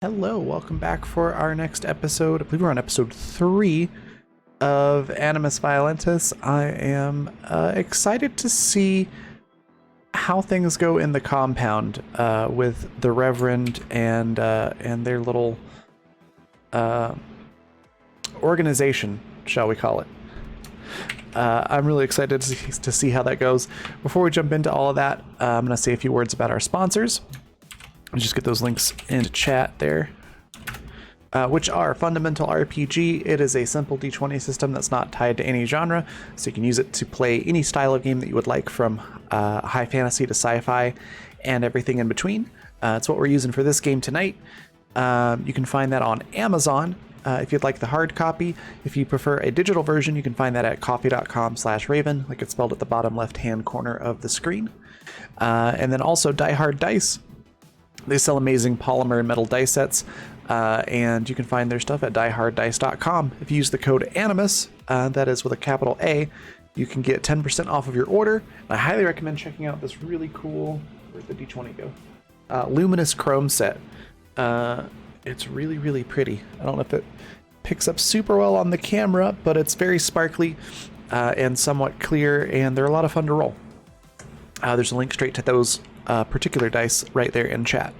Hello, welcome back for our next episode. I believe we're on episode 3 of Animus Violentas. I am excited to see how things go in the compound with the Reverend and their little organization, shall we call it. I'm really excited to see how that goes. Before we jump into all of that, I'm going to say a few words about our sponsors. Just get those links into chat there, which are Fundamental RPG. It is a simple D20 system that's not tied to any genre, so you can use it to play any style of game that you would like, from high fantasy to sci-fi and everything in between. It's what we're using for this game tonight. You can find that on Amazon if you'd like the hard copy. If you prefer a digital version, you can find that at coffee.com/raven, like it's spelled at the bottom left-hand corner of the screen. And then also Die Hard Dice. They sell amazing polymer and metal dice sets, and you can find their stuff at dieharddice.com. If you use the code Animus, that is with a capital A, you can get 10% off of your order. And I highly recommend checking out this really cool, where'd the D20 go? Luminous chrome set. It's really, really pretty. I don't know if it picks up super well on the camera, but it's very sparkly and somewhat clear, and they're a lot of fun to roll. There's a link straight to those particular dice right there in chat.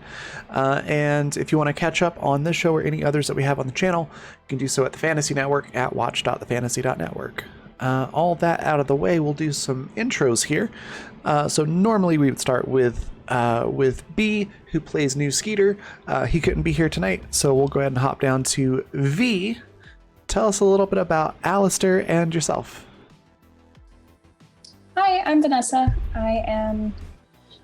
And if you want to catch up on this show or any others that we have on the channel, you can do so at the Fantasy Network at watch.thefantasy.network. All that out of the way, we'll do some intros here. So normally we would start with B, who plays New Skeeter. He couldn't be here tonight, so we'll go ahead and hop down to V. Tell us a little bit about Alistair and yourself. Hi, I'm Vanessa. I am,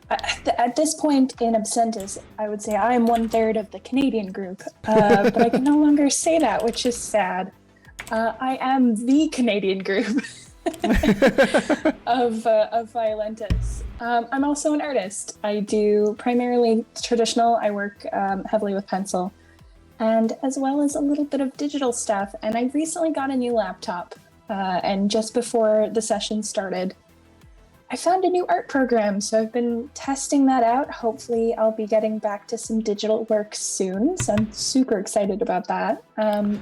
at this point in Absentis, I would say I am 1/3 of the Canadian group, but I can no longer say that, which is sad. I am the Canadian group of Violentas. I'm also an artist. I do primarily traditional. I work heavily with pencil, and as well as a little bit of digital stuff. And I recently got a new laptop, and just before the session started, I found a new art program, so I've been testing that out. Hopefully I'll be getting back to some digital work soon, so I'm super excited about that.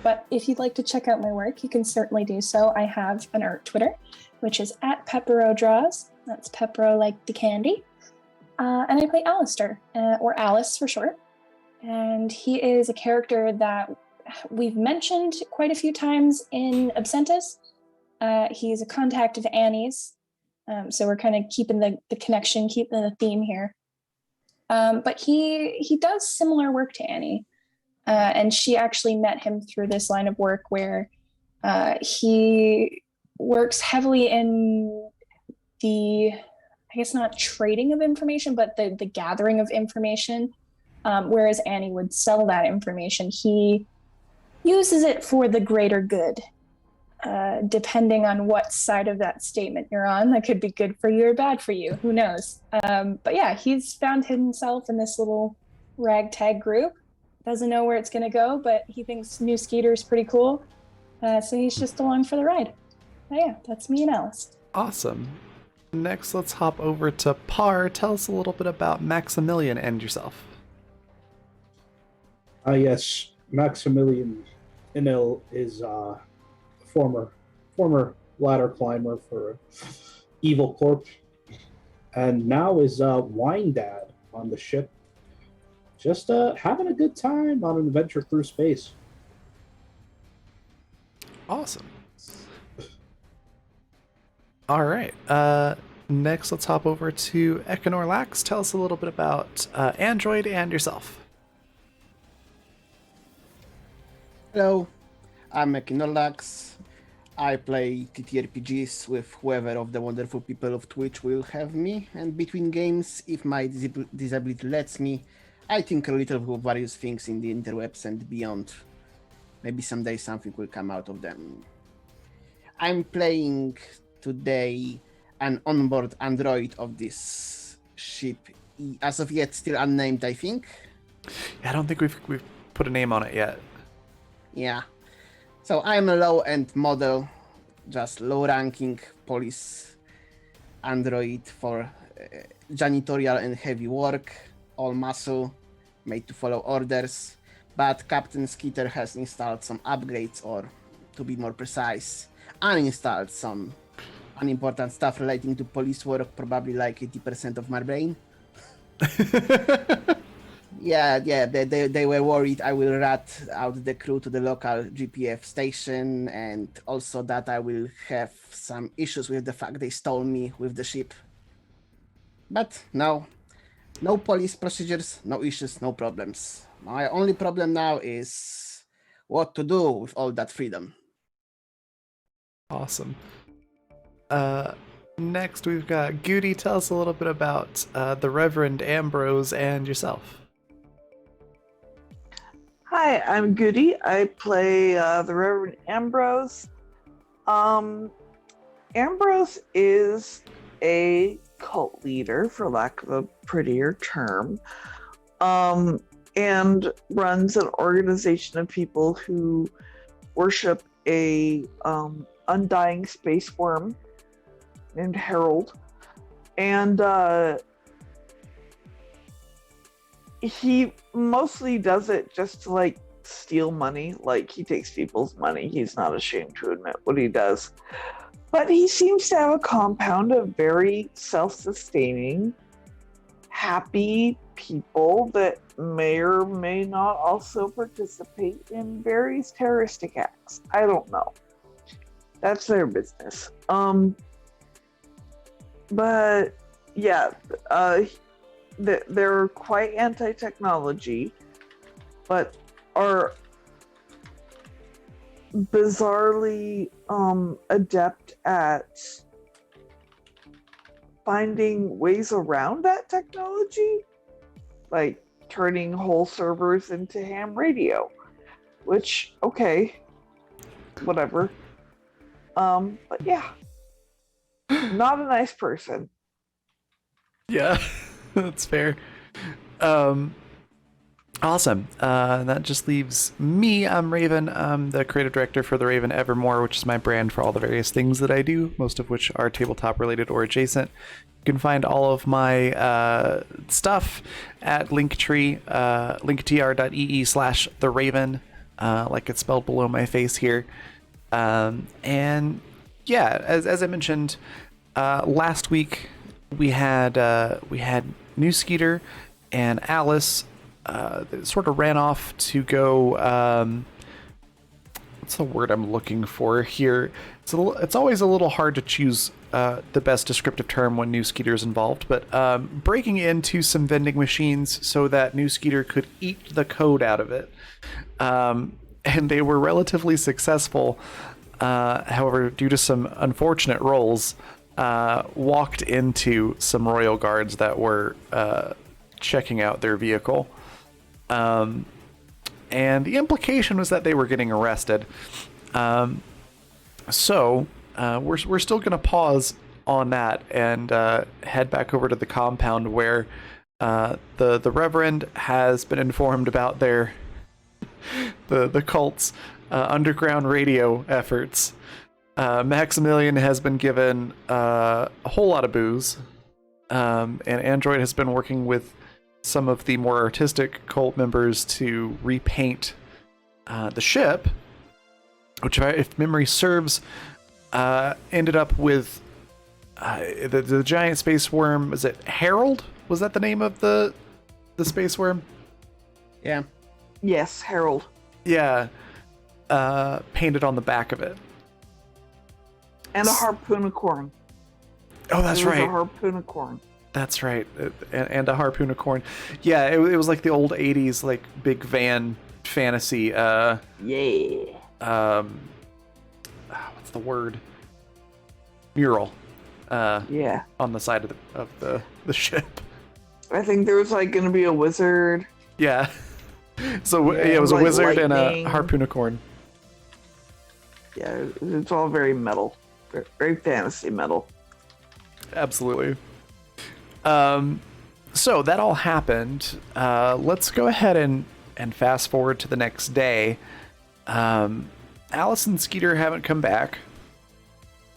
But if you'd like to check out my work, you can certainly do so. I have an art Twitter, which is at @PepperoDraws. That's Peppero like the candy. And I play Alistair, or Alice for short. And he is a character that we've mentioned quite a few times in Absentis. He's a contact of Annie's. So we're kind of keeping the connection, keeping the theme here. But he does similar work to Annie. And she actually met him through this line of work where he works heavily in the, I guess not trading of information, but the gathering of information. Whereas Annie would sell that information. He uses it for the greater good. Depending on what side of that statement you're on, that could be good for you or bad for you, who knows. But yeah, he's found himself in this little ragtag group. Doesn't know where it's gonna go, but he thinks New Skeeter's pretty cool. So he's just along for the ride. But yeah, that's me and Alice. Awesome. Next, let's hop over to Par. Tell us a little bit about Maximilian and yourself. Yes, Maximilian Inel is former ladder climber for Evil Corp, and now is wine dad on the ship, just having a good time on an adventure through space. Awesome. All right. Next, let's hop over to Ekanor Lax. Tell us a little bit about Android and yourself. Hello, I'm Ekanor Lax. I play TTRPGs with whoever of the wonderful people of Twitch will have me, and between games, if my disability lets me, I tinker a little with various things in the interwebs and beyond. Maybe someday something will come out of them. I'm playing today an onboard android of this ship, as of yet still unnamed, I think. I don't think we've put a name on it yet. Yeah. So I'm a low-end model, just low-ranking police android for janitorial and heavy work, all muscle, made to follow orders. but Captain Skeeter has installed some upgrades, or to be more precise, uninstalled some unimportant stuff relating to police work, probably like 80% of my brain. Yeah, they were worried I will rat out the crew to the local GPF station, and also that I will have some issues with the fact they stole me with the ship. But no police procedures, no issues, no problems. My only problem now is what to do with all that freedom. Awesome. Next we've got Goody. Tell us a little bit about the Reverend Ambrose and yourself. Hi, I'm Goody. I play the Reverend Ambrose. Ambrose is a cult leader, for lack of a prettier term, and runs an organization of people who worship a undying space worm named Harold. And he mostly does it just to like steal money. Like, he takes people's money. He's not ashamed to admit what he does. But he seems to have a compound of very self-sustaining, happy people that may or may not also participate in various terroristic acts. I don't know. That's their business. But yeah, they're quite anti-technology, but are bizarrely adept at finding ways around that technology, like turning whole servers into ham radio, which, okay, whatever. But yeah, not a nice person. Yeah, that's fair. Awesome. That just leaves me. I'm Raven. I'm the creative director for the Raven Evermore, which is my brand for all the various things that I do, most of which are tabletop related or adjacent. You can find all of my stuff at Linktree, linktr.ee/the Raven, like it's spelled below my face here. And yeah, as I mentioned last week, we had New Skeeter and Alice. Sort of ran off to go. What's the word I'm looking for here? It's always a little hard to choose the best descriptive term when New Skeeter's involved, but breaking into some vending machines so that New Skeeter could eat the code out of it. And they were relatively successful. However, due to some unfortunate rolls, walked into some royal guards that were checking out their vehicle. And the implication was that they were getting arrested. So we're still going to pause on that and head back over to the compound where the Reverend has been informed about the cult's underground radio efforts. Maximilian has been given a whole lot of booze, and Android has been working with some of the more artistic cult members to repaint the ship, which, if memory serves, ended up with the giant space worm. Was it Harold? Was that the name of the space worm? Yeah. Yes, Harold. Yeah. Painted on the back of it. And a harpoonicorn. Oh, that's right. A harpoonicorn. That's right, and a harpoonicorn. Yeah, it was like the old '80s, like big van fantasy. Yeah. What's the word? Mural. Yeah. On the side of the ship. I think there was like going to be a wizard. Yeah. So yeah, it was like a wizard lightning. And a harpoonicorn. Yeah, it's all very metal, very fantasy metal. Absolutely. So that all happened. Let's go ahead and fast forward to the next day. Alice and Skeeter haven't come back.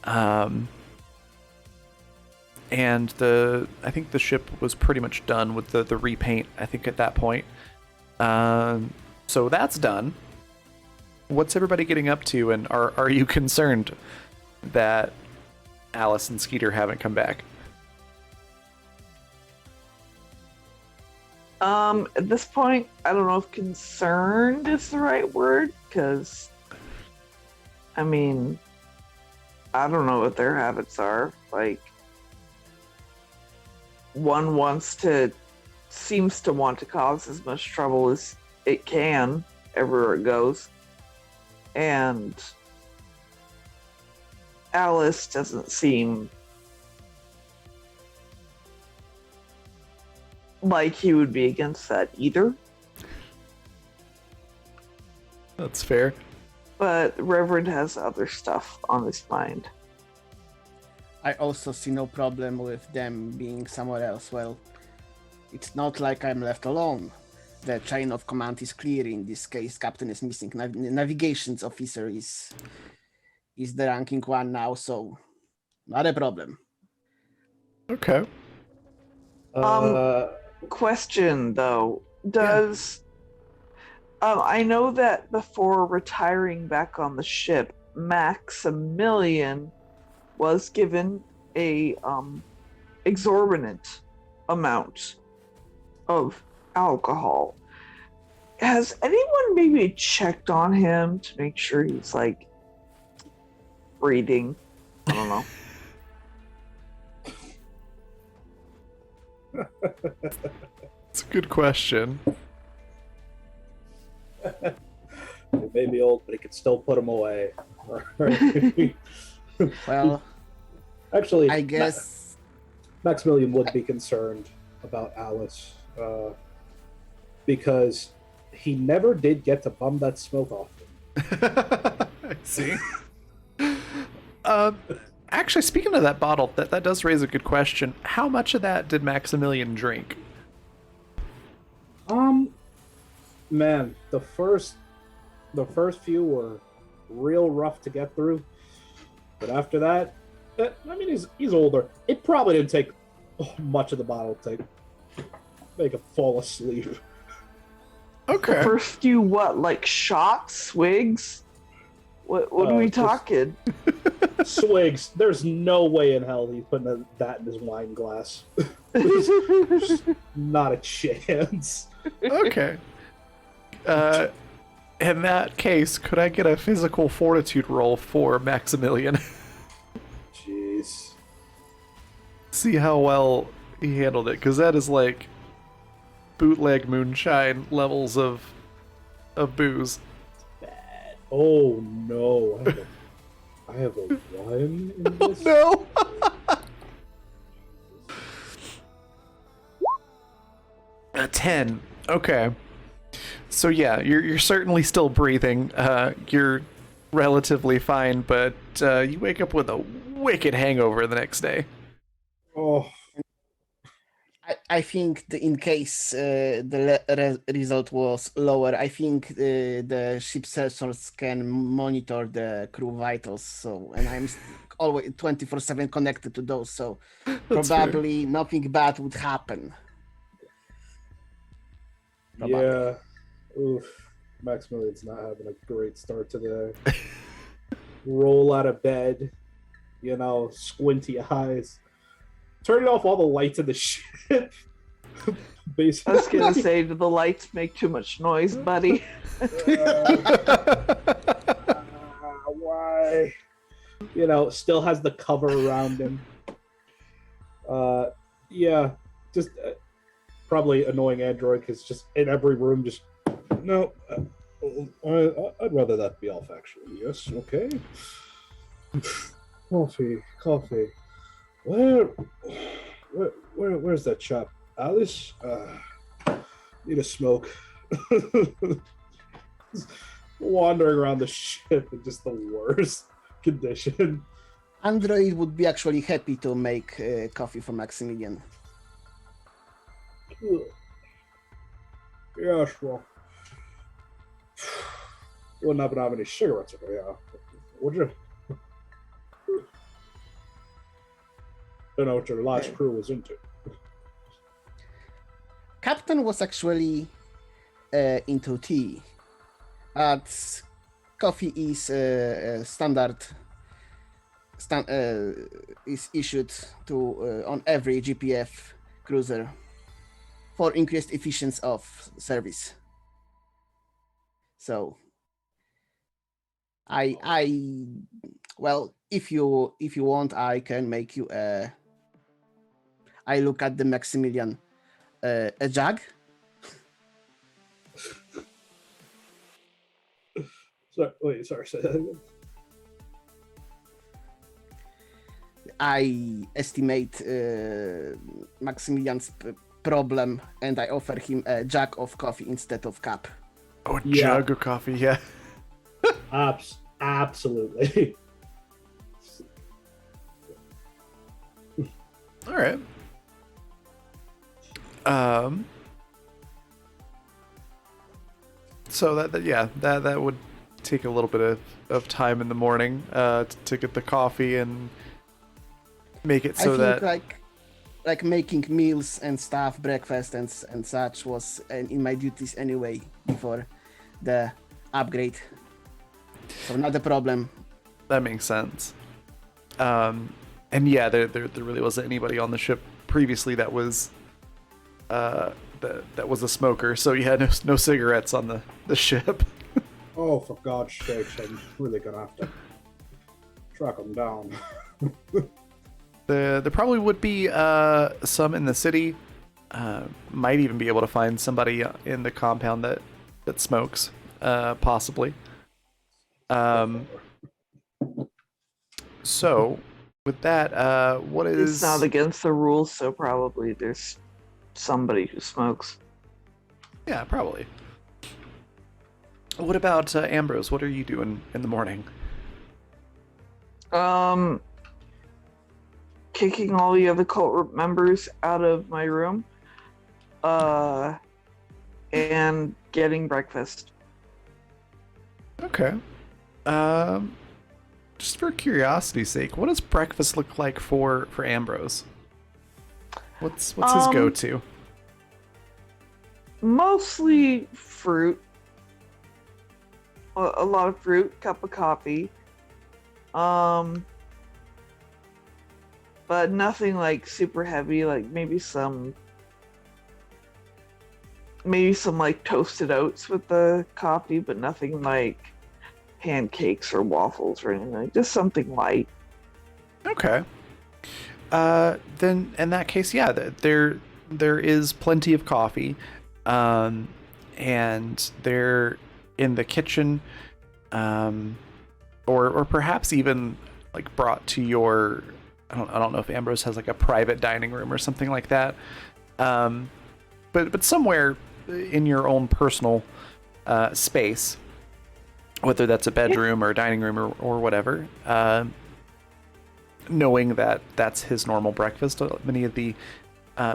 And I think the ship was pretty much done with the repaint, I think, at that point. So that's done. What's everybody getting up to, and are you concerned that Alice and Skeeter haven't come back? At this point, I don't know if concerned is the right word, because, I mean, I don't know what their habits are. Like, one seems to want to cause as much trouble as it can everywhere it goes. And Alice doesn't seem like he would be against that either. That's fair. But Reverend has other stuff on his mind. I also see no problem with them being somewhere else. Well, it's not like I'm left alone. The chain of command is clear in this case. Captain is missing. Navigations officer is the ranking one now, so not a problem. Okay. Question though, does I know that before retiring back on the ship, Maximilian was given a exorbitant amount of alcohol. Has anyone maybe checked on him to make sure he's like breathing? I don't know. It's a good question. It may be old, but he could still put him away. Well, Actually, I guess Maximilian would be concerned about Alice because he never did get to bum that smoke off him. I see. Actually, speaking of that bottle, that does raise a good question. How much of that did Maximilian drink? Man, the first few were real rough to get through, but after that, I mean, he's older. It probably didn't take much of the bottle to make him fall asleep. Okay. The first few what, like shots, swigs? What are we talking? Swigs. There's no way in hell he's putting that in his wine glass. Not a chance. Okay. In that case, could I get a physical fortitude roll for Maximilian? Jeez. See how well he handled it, because that is like bootleg moonshine levels of booze. Bad. Oh no. I have a 1 in this? No. A 10. Okay. So yeah, you're certainly still breathing. You're relatively fine, but you wake up with a wicked hangover the next day. Oh. I think in case the result was lower, I think the ship sensors can monitor the crew vitals. So, and I'm always 24/7 connected to those. So probably nothing bad would happen. Probably. Yeah. Oof. Maximilian's not having a great start today. Roll out of bed, squinty eyes. Turning off all the lights in the ship. Basically. I was gonna say, do the lights make too much noise, buddy? Why? Still has the cover around him. Yeah, just probably annoying Android because just in every room, just no. I'd rather that be off. Actually, yes. Okay. Coffee. Where's that chap? Alice? Need a smoke. Wandering around the ship in just the worst condition. Android would be actually happy to make coffee for Maximilian. Yeah, sure. Wouldn't happen to have any cigarettes over here, would you? Don't know what your last crew was into. Captain was actually into tea. Coffee is is issued to on every GPF cruiser for increased efficiency of service. So well, if you want, I can make you I look at the Maximilian a jug. Sorry, say that again. I estimate Maximilian's problem, and I offer him a jug of coffee instead of cup. Oh, a Yeah. jug of coffee, yeah. Absolutely. All right. So that would take a little bit of time in the morning to get the coffee and make it so I that think like making meals and stuff, breakfast and such was in my duties anyway before the upgrade. So not a problem. that makes sense. And yeah, there really wasn't anybody on the ship previously that was that was a smoker. So you had no cigarettes on the ship. Oh, for God's sakes, I'm really gonna have to track them down. There probably would be some in the city. Might even be able to find somebody in the compound that smokes, possibly. So with that, what is? It's not against the rules, so probably there's somebody who smokes. Yeah, probably. What about Ambrose? What are you doing in the morning? Kicking all the other cult members out of my room, and getting breakfast. Okay. Just for curiosity's sake, what does breakfast look like for Ambrose? What's his go-to? Mostly fruit. A lot of fruit, cup of coffee. But nothing like super heavy, like maybe some like toasted oats with the coffee, but nothing like pancakes or waffles or anything. Just something light. Okay. Then in that case, yeah, there is plenty of coffee, and they're in the kitchen, or perhaps even like brought to your. I don't know if Ambrose has like a private dining room or something like that, but somewhere in your own personal space, whether that's a bedroom or a dining room or whatever. Knowing that that's his normal breakfast, many of the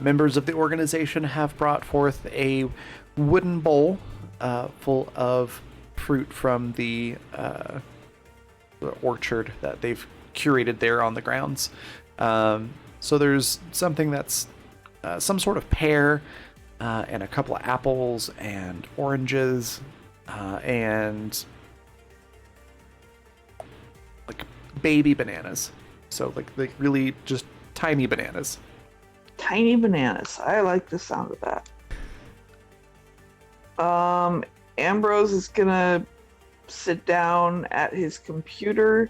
members of the organization have brought forth a wooden bowl full of fruit from the orchard that they've curated there on the grounds. So there's something that's some sort of pear and a couple of apples and oranges and like baby bananas. So like really just tiny bananas. Tiny bananas. I like the sound of that. Ambrose is gonna sit down at his computer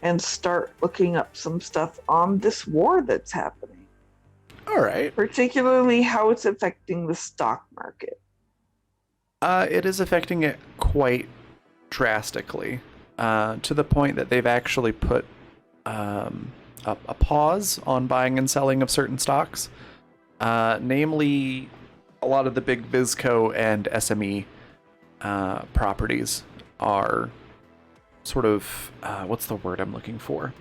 and start looking up some stuff on this war that's happening. All right. Particularly how it's affecting the stock market. It is affecting it quite drastically, to the point that they've actually put a pause on buying and selling of certain stocks, namely a lot of the big Vizco and SME properties are sort of what's the word I'm looking for?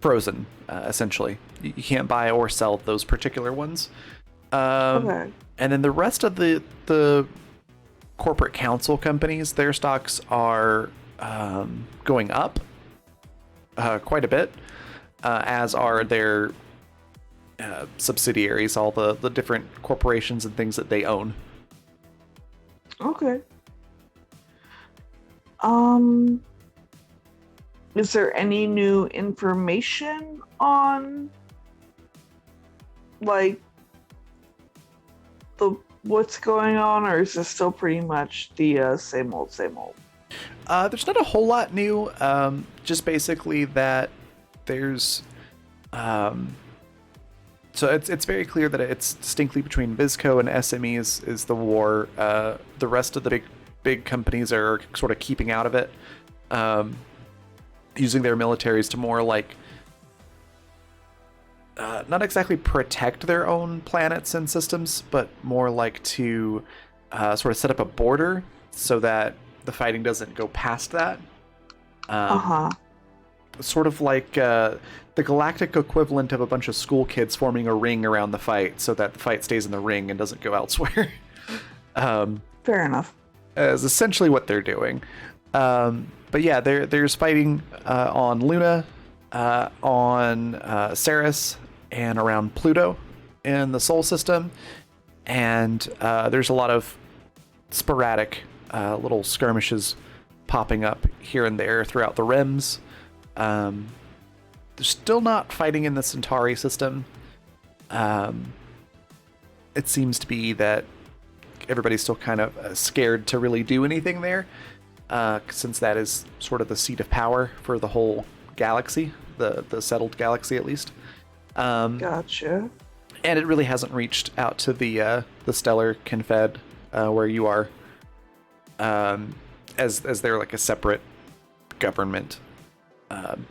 Frozen, essentially. You can't buy or sell those particular ones. Okay. And then the rest of the corporate council companies, their stocks are going up quite a bit, as are their subsidiaries, all the different corporations and things that they own. Okay. Is there any new information on like the what's going on, or is this still pretty much the same old, same old? There's not a whole lot new. Just basically that there's so it's very clear that it's distinctly between Bizco and SME is the war. The rest of the big companies are sort of keeping out of it, using their militaries to more like not exactly protect their own planets and systems, but more like to sort of set up a border so that the fighting doesn't go past that. Sort of like the galactic equivalent of a bunch of school kids forming a ring around the fight so that the fight stays in the ring and doesn't go elsewhere. Fair enough. Is essentially what they're doing. But yeah, there's fighting on Luna, on Ceres, and around Pluto in the Sol system. And there's a lot of sporadic little skirmishes popping up here and there throughout the rims. They're still not fighting in the Centauri system. It seems to be that everybody's still kind of scared to really do anything there, since that is sort of the seat of power for the whole galaxy, the settled galaxy at least. Gotcha. And it really hasn't reached out to the Stellar Confed, where you are, as they're like a separate government,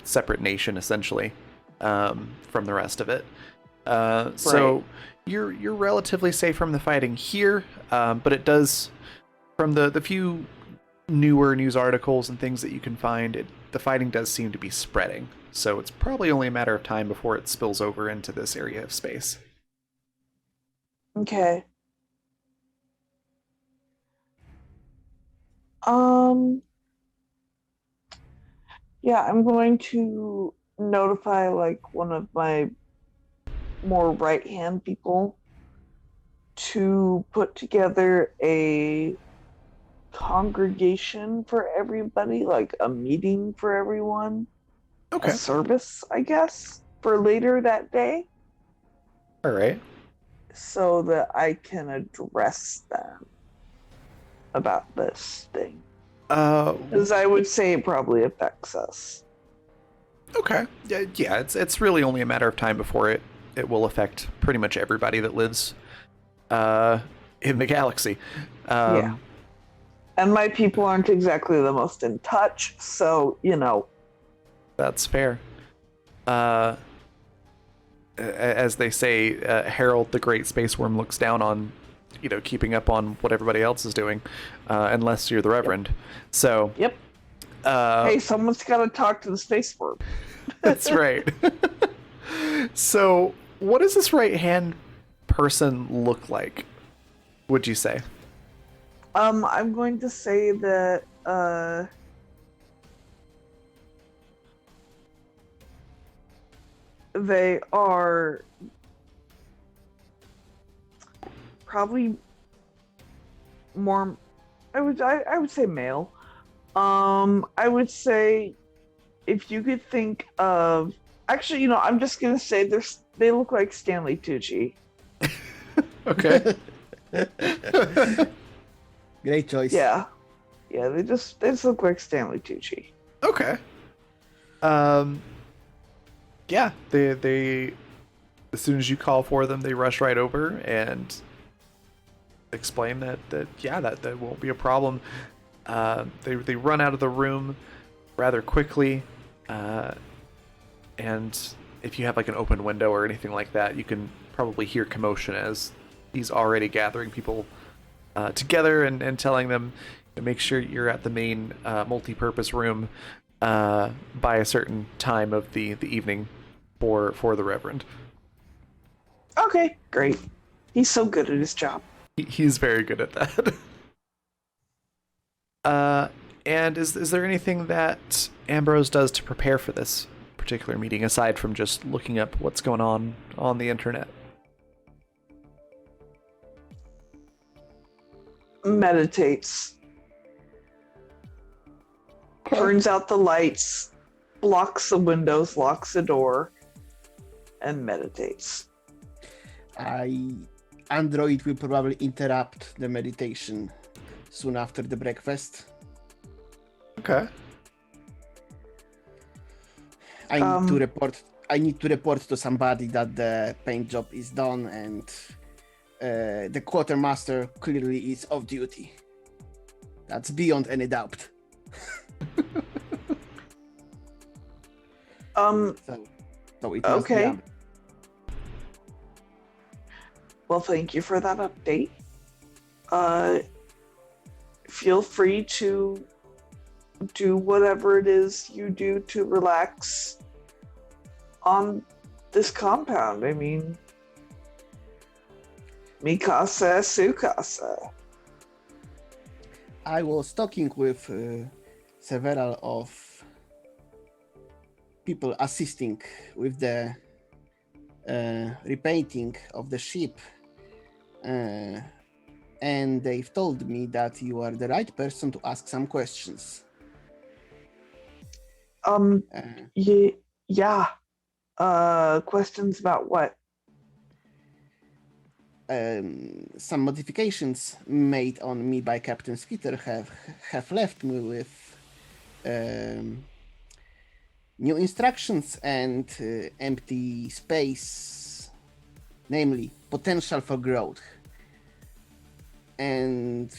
separate nation essentially, from the rest of it. So you're relatively safe from the fighting here, but it does, from the few newer news articles and things that you can find, the fighting does seem to be spreading. So it's probably only a matter of time before it spills over into this area of space. Okay. Yeah, I'm going to notify like one of my more right-hand people to put together a congregation for everybody, like a meeting for everyone. Okay. A service, I guess, for later that day. All right. So that I can address them about this thing. Because I would say it probably affects us. Okay. Yeah, it's really only a matter of time before it will affect pretty much everybody that lives in the galaxy. Yeah. And my people aren't exactly the most in touch, so, you know. That's fair. As they say, Harold the Great Space Worm looks down on, keeping up on what everybody else is doing, unless you're the Reverend. Yep. So. Yep. Hey, someone's got to talk to the space worm. That's right. So, what does this right-hand person look like, would you say? I'm going to say that, they are probably more, I would say male. I would say if you could think of, actually, I'm just gonna say they look like Stanley Tucci. Okay. Great choice. Yeah, they just look like Stanley Tucci. Okay. Yeah, they as soon as you call for them, they rush right over and explain that won't be a problem. They run out of the room rather quickly, and if you have like an open window or anything like that, you can probably hear commotion as he's already gathering people together and telling them to make sure you're at the main multi-purpose room by a certain time of the evening for the Reverend. Okay, great. He's so good at his job. He's very good at that. And is there anything that Ambrose does to prepare for this particular meeting, aside from just looking up what's going on the internet? meditates. Turns out the lights, blocks the windows, locks the door, and meditates. Android will probably interrupt the meditation soon after the breakfast. Okay. I need to report to somebody that the paint job is done and the quartermaster clearly is off duty. That's beyond any doubt. So it must be Okay. Amber. Well, thank you for that update. Feel free to do whatever it is you do to relax on this compound. I mean, Mikasa, Sukasa. I was talking with several of people assisting with the repainting of the ship, and they've told me that you are the right person to ask some questions. Yeah. Questions about what? Some modifications made on me by Captain Skeeter have left me with new instructions and empty space, namely potential for growth. And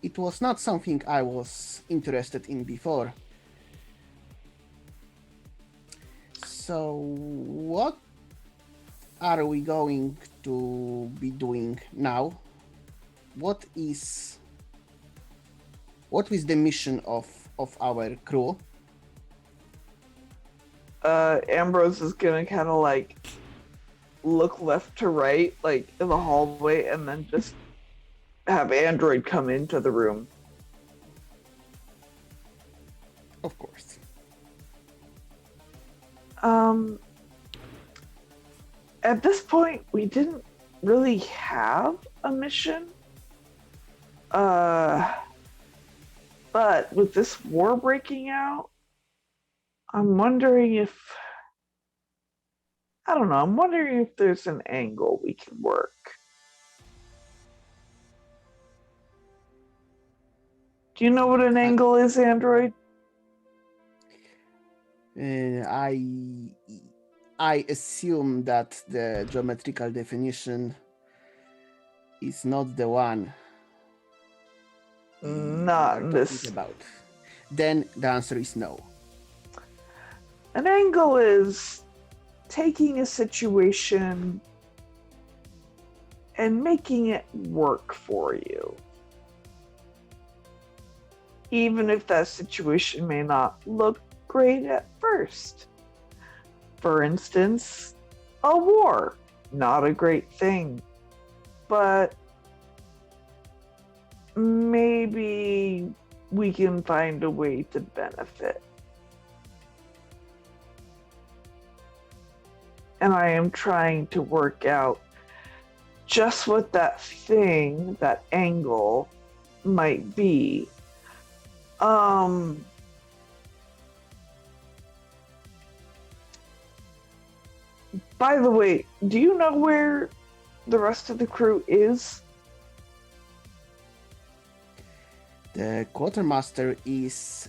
it was not something I was interested in before. So what are we going to be doing now? What is the mission of our crew? Ambrose is gonna kind of like look left to right, like in the hallway, and then just have Android come into the room. Of course. At this point, we didn't really have a mission. But with this war breaking out, I'm wondering if there's an angle we can work. Do you know what an angle is, Android? I assume that the geometrical definition is not the one Not we're this. talking about. Then the answer is no. An angle is taking a situation and making it work for you. Even if that situation may not look great at first. For instance, a war, not a great thing, but maybe we can find a way to benefit. And I am trying to work out just what that thing, that angle, might be. By the way, do you know where the rest of the crew is? The quartermaster is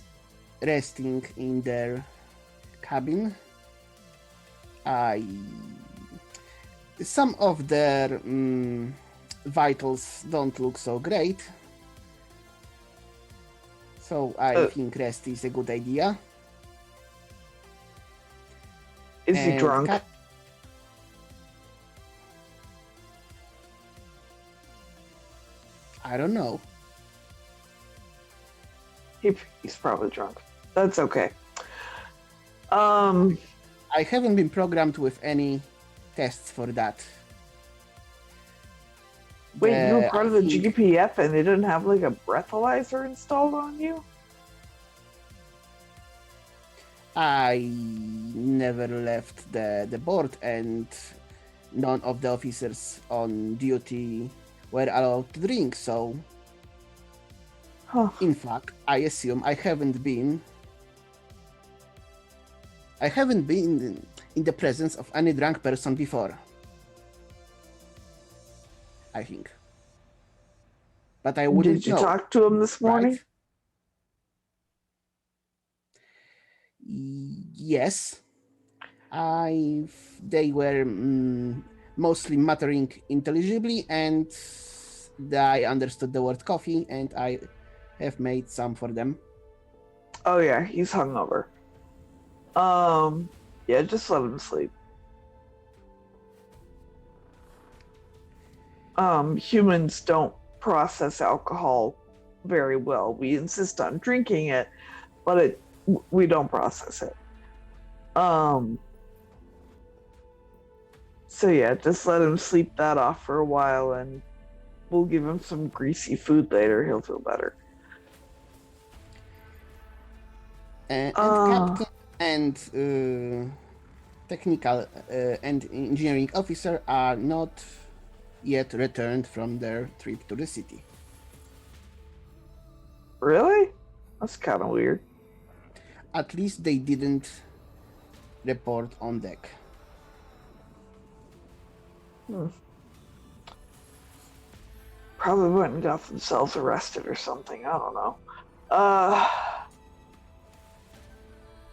resting in their cabin. Some of their vitals don't look so great. So I think rest is a good idea. Is he And drunk? I don't know. He's probably drunk. That's okay. I haven't been programmed with any tests for that. Wait, you were part of the I think GPF and they didn't have like a breathalyzer installed on you? I never left the board, and none of the officers on duty were allowed to drink, so Huh. In fact, I assume I haven't been in the presence of any drunk person before. I think. But I wouldn't Did you know, talk to him this morning? right? Yes. They were mostly muttering intelligibly, and I understood the word coffee, and I have made some for them. Oh yeah, he's hungover. Yeah, just let him sleep. Humans don't process alcohol very well. We insist on drinking it, but we don't process it. So yeah, just let him sleep that off for a while, and we'll give him some greasy food later. He'll feel better. And captain and technical and engineering officer are not yet returned from their trip to the city. Really? That's kind of weird. At least they didn't report on deck. Probably went and got themselves arrested or something. I don't know.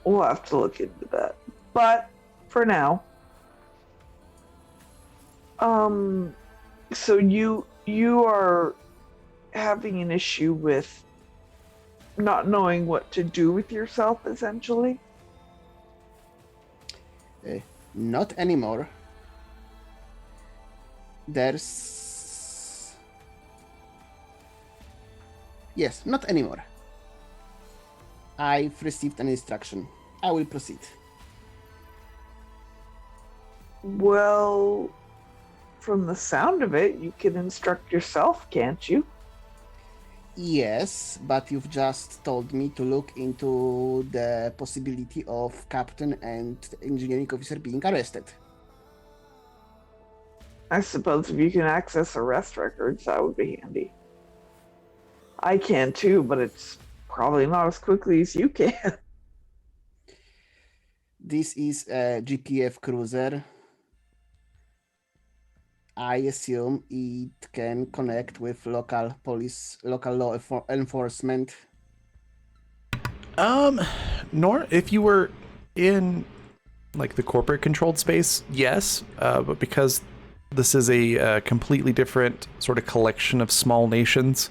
We'll have to look into that. But for now, so you are having an issue with not knowing what to do with yourself, essentially? Not anymore. Yes, not anymore. I've received an instruction. I will proceed. Well, from the sound of it, you can instruct yourself, can't you? Yes, but you've just told me to look into the possibility of captain and engineering officer being arrested. I suppose if you can access arrest records, that would be handy. I can too, but it's probably not as quickly as you can. This is a GPF cruiser. I assume it can connect with local police, local law enforcement. Nor if you were in like the corporate controlled space, yes, but because this is a completely different sort of collection of small nations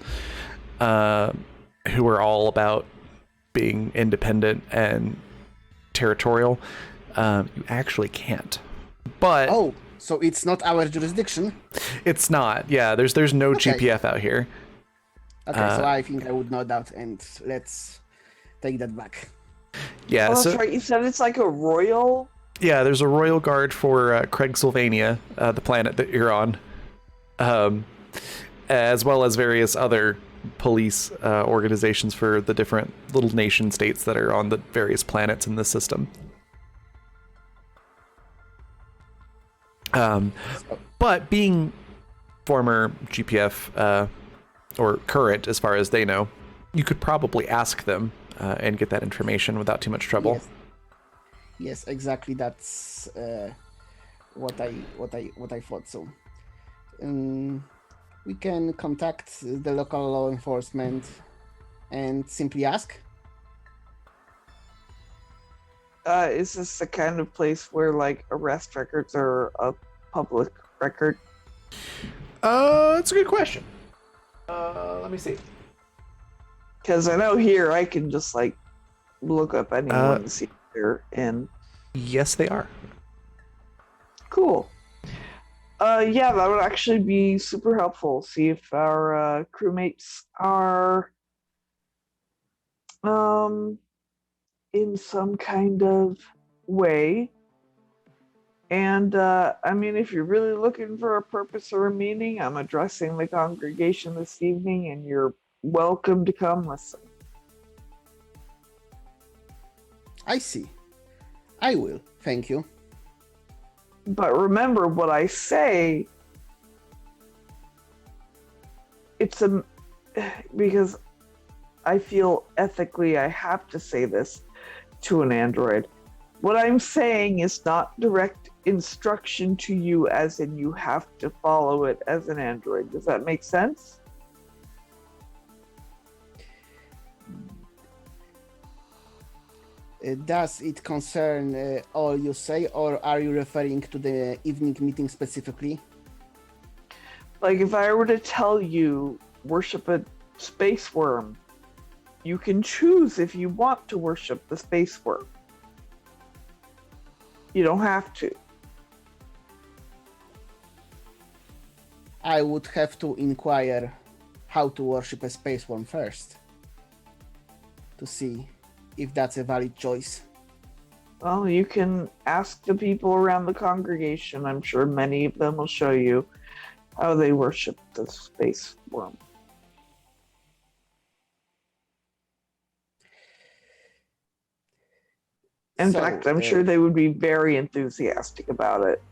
who are all about being independent and territorial, you actually can't. But Oh, so it's not our jurisdiction? it's not. Yeah, there's no Okay. GPF out here. Okay, so I think I would know that, and let's take that back. Yeah, Oh, that's so right. You said it's like a royal. yeah, there's a royal guard for Craig, Sylvania, the planet that you're on, as well as various other police organizations for the different little nation states that are on the various planets in the system. But being former GPF or current, as far as they know, you could probably ask them and get that information without too much trouble. Yes, exactly. That's what I thought. So, we can contact the local law enforcement and simply ask. Is this the kind of place where like arrest records are a public record? That's a good question. Let me see. Because I know here I can just like look up anyone and see if they're in. Yes, they are. Cool. Yeah, that would actually be super helpful. See if our crewmates are in some kind of way. And I mean, if you're really looking for a purpose or a meaning, I'm addressing the congregation this evening, and you're welcome to come listen. I see. I will. Thank you. But remember what I say. It's because I feel ethically I have to say this to an android. What I'm saying is not direct instruction to you, as in you have to follow it as an android. Does that make sense? Does it concern all you say, or are you referring to the evening meeting specifically? Like, if I were to tell you, worship a space worm, you can choose if you want to worship the space worm. You don't have to. I would have to inquire how to worship a space worm first to see if that's a valid choice. Well, you can ask the people around the congregation. I'm sure many of them will show you how they worship the space worm. In fact, I'm sure they would be very enthusiastic about it.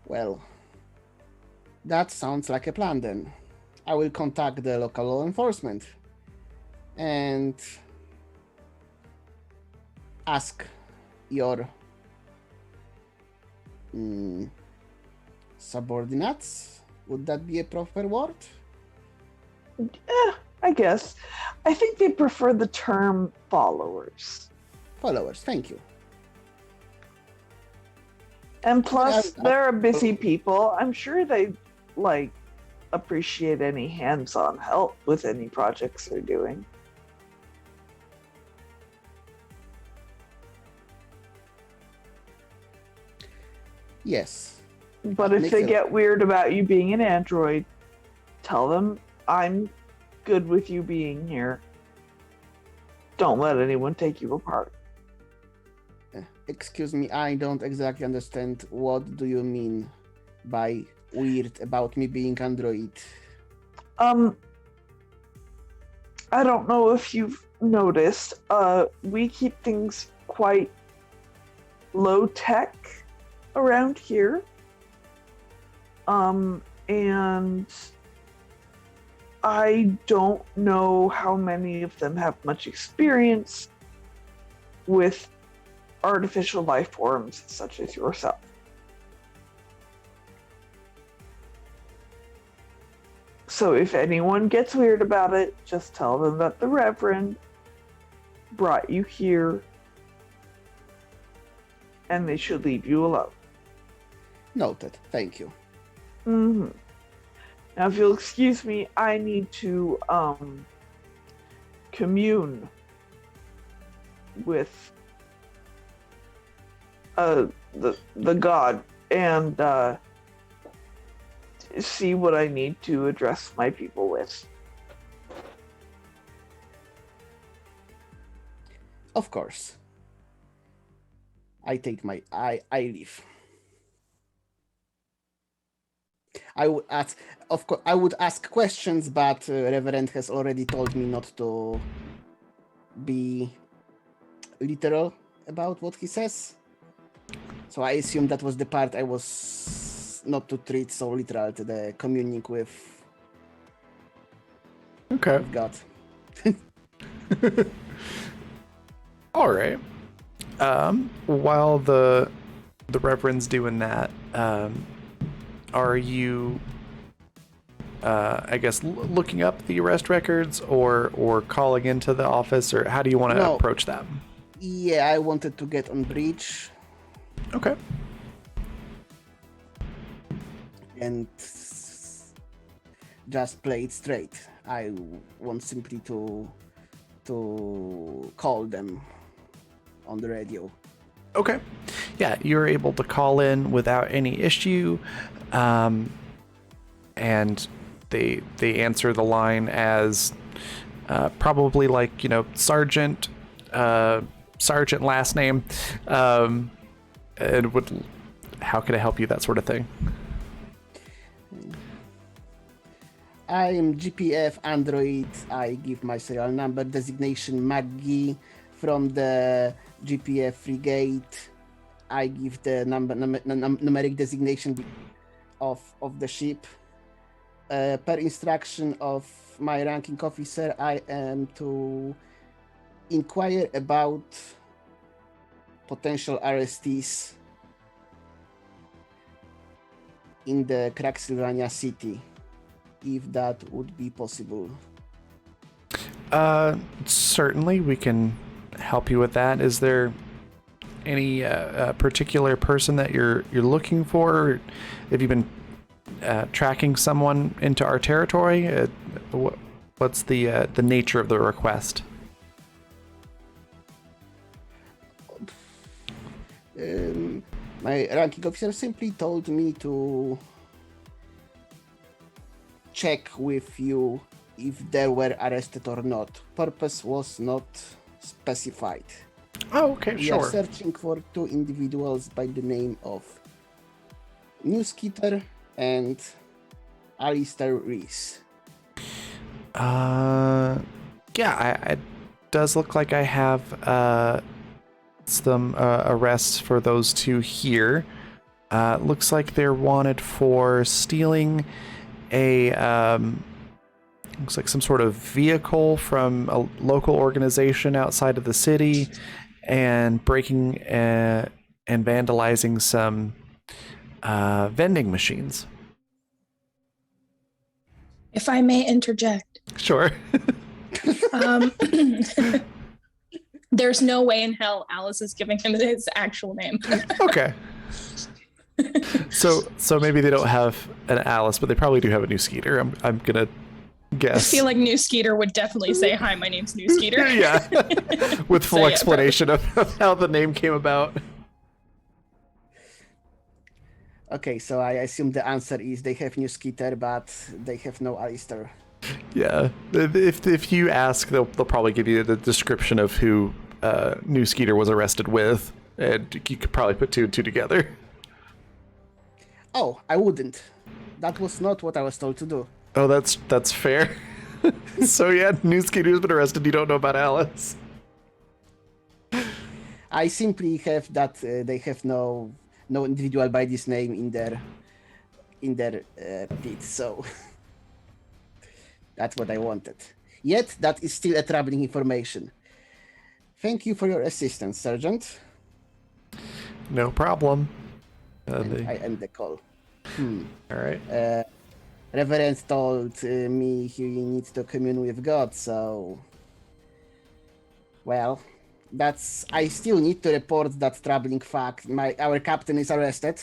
Well, that sounds like a plan then. I will contact the local law enforcement and ask your subordinates. Would that be a proper word? I guess. I think they prefer the term followers. Followers, thank you. And plus, they're busy people. I'm sure they appreciate any hands-on help with any projects they're doing. Yes. But if they get weird about you being an android, tell them I'm good with you being here. Don't let anyone take you apart. Excuse me, I don't exactly understand. What do you mean by weird about me being android? I don't know if you've noticed, we keep things quite low tech around here. And I don't know how many of them have much experience with artificial life forms such as yourself. So if anyone gets weird about it, just tell them that the Reverend brought you here and they should leave you alone. Noted. Thank you. Mm-hmm. Now, if you'll excuse me, I need to commune with the god and see what I need to address my people with. Of course. I leave. I would ask, of course, I would ask questions, but Reverend has already told me not to be literal about what he says. So I assume that was the part I was not to treat so literal to the communing with God. All right. While the Reverend's doing that, are you, I guess, looking up the arrest records or calling into the office, or how do you want to approach that? Yeah, I wanted to get on bridge. Okay. And just play it straight. I want simply to call them on the radio. Okay. Yeah, you're able to call in without any issue. And they answer the line as probably like, Sergeant last name, and how can I help you, that sort of thing. I am GPF Android. I give my serial number designation Maggie from the GPF frigate. I give the numeric designation of the ship. per instruction of my ranking officer, I am to inquire about potential arrestees in the Craxylvania city, if that would be possible. Certainly, we can help you with that. Is there any particular person that you're looking for? Have you been tracking someone into our territory? What's the nature of the request? My ranking officer simply told me to check with you if they were arrested or not. Purpose was not specified. Oh, okay, We sure. are searching for 2 individuals by the name of New Skeeter and Alistair Reese. It does look like I have some arrests for those 2 here. Looks like they're wanted for stealing a looks like some sort of vehicle from a local organization outside of the city, and breaking and vandalizing some vending machines. If I may interject, Sure. there's no way in hell Alice is giving him his actual name. Okay. So maybe they don't have an Alice, but they probably do have a New Skeeter. I'm gonna guess. I feel like New Skeeter would definitely say, "Hi, my name's New Skeeter." Yeah. With full So, yeah, explanation of how the name came about. Okay, so I assume the answer is they have New Skeeter, but they have no Alistair. Yeah. If you ask, they'll probably give you the description of who New Skeeter was arrested with, and you could probably put 2 and 2 together. Oh, I wouldn't. That was not what I was told to do. Oh, that's fair. So yeah, New Skeeter's been arrested. You don't know about Alice. I simply have that they have no individual by this name in their pit, so that's what I wanted. Yet that is still a troubling information. Thank you for your assistance, Sergeant. No problem. And I end the call. All right. Reverend told me he needs to commune with God, so well, I still need to report that troubling fact. Our captain is arrested,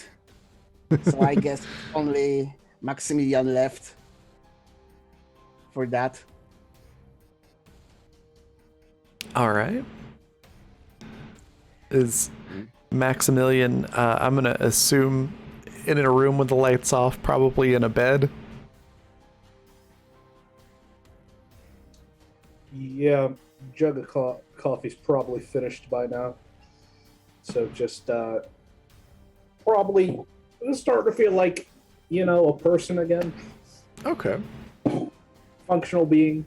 so I guess only Maximilian left for that. All right. Is Maximilian? I'm gonna assume in a room with the lights off, probably in a bed. Yeah, jug of coffee's probably finished by now. So just probably starting to feel like, a person again. Okay. Functional being.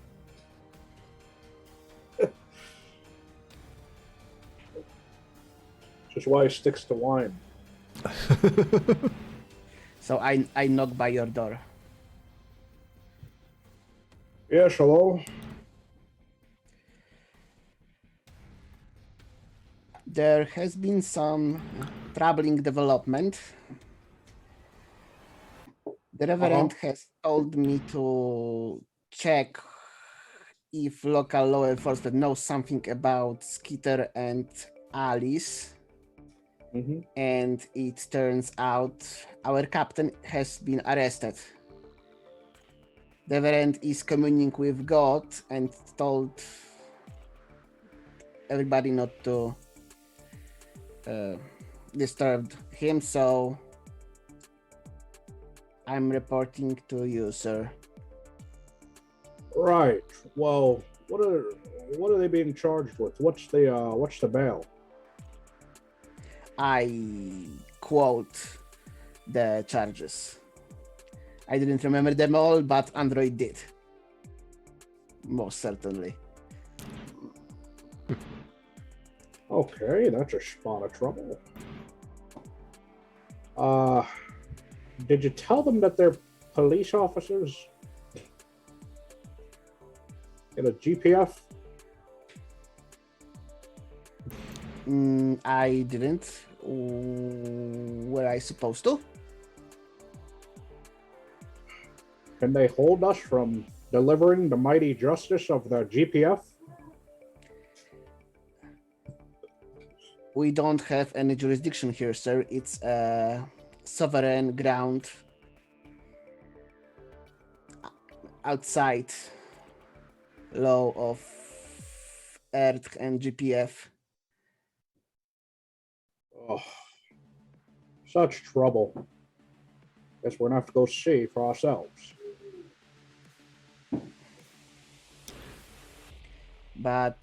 Just why he sticks to wine. So I knock by your door. Yes, hello? There has been some troubling development. The Reverend has told me to check if local law enforcement knows something about Skeeter and Alice. Mm-hmm. And it turns out our captain has been arrested. The Reverend is communing with God and told everybody not to disturb him, so I'm reporting to you, sir. Right. Well, what are they being charged with? What's the bail? I quote the charges. I didn't remember them all, but Android did. Most certainly. Okay, that's a spot of trouble. Did you tell them that they're police officers get a GPF? I didn't. Were I supposed to? Can they hold us from delivering the mighty justice of the GPF? We don't have any jurisdiction here, sir. It's a sovereign ground outside law of Earth and GPF. Oh, such trouble. Guess we're gonna have to go see for ourselves. But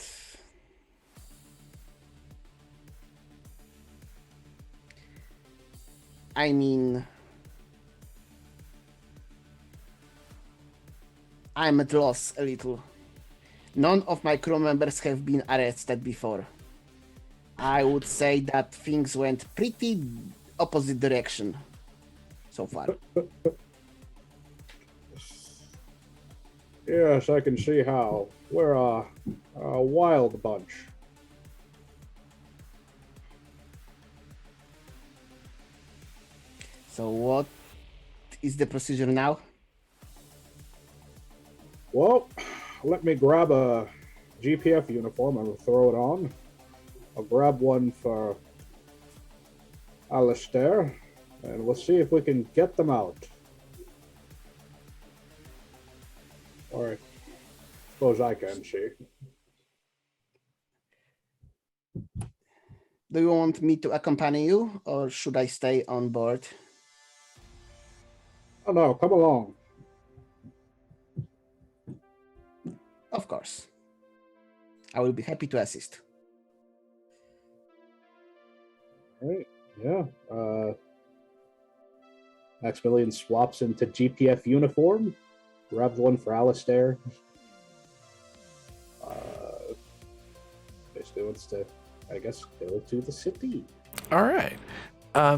I mean, I'm at loss a little. None of my crew members have been arrested before. I would say that things went pretty opposite direction so far. Yes, I can see how. We're a wild bunch. So what is the procedure now? Well, let me grab a GPF uniform and we'll throw it on. I'll grab one for Alistair, and we'll see if we can get them out. Or I suppose I can see. Do you want me to accompany you, or should I stay on board? Oh no, come along. Of course. I will be happy to assist. Right, yeah. Maximilian swaps into GPF uniform, grabs one for Alistair. Basically wants to, I guess, go to the city. All right.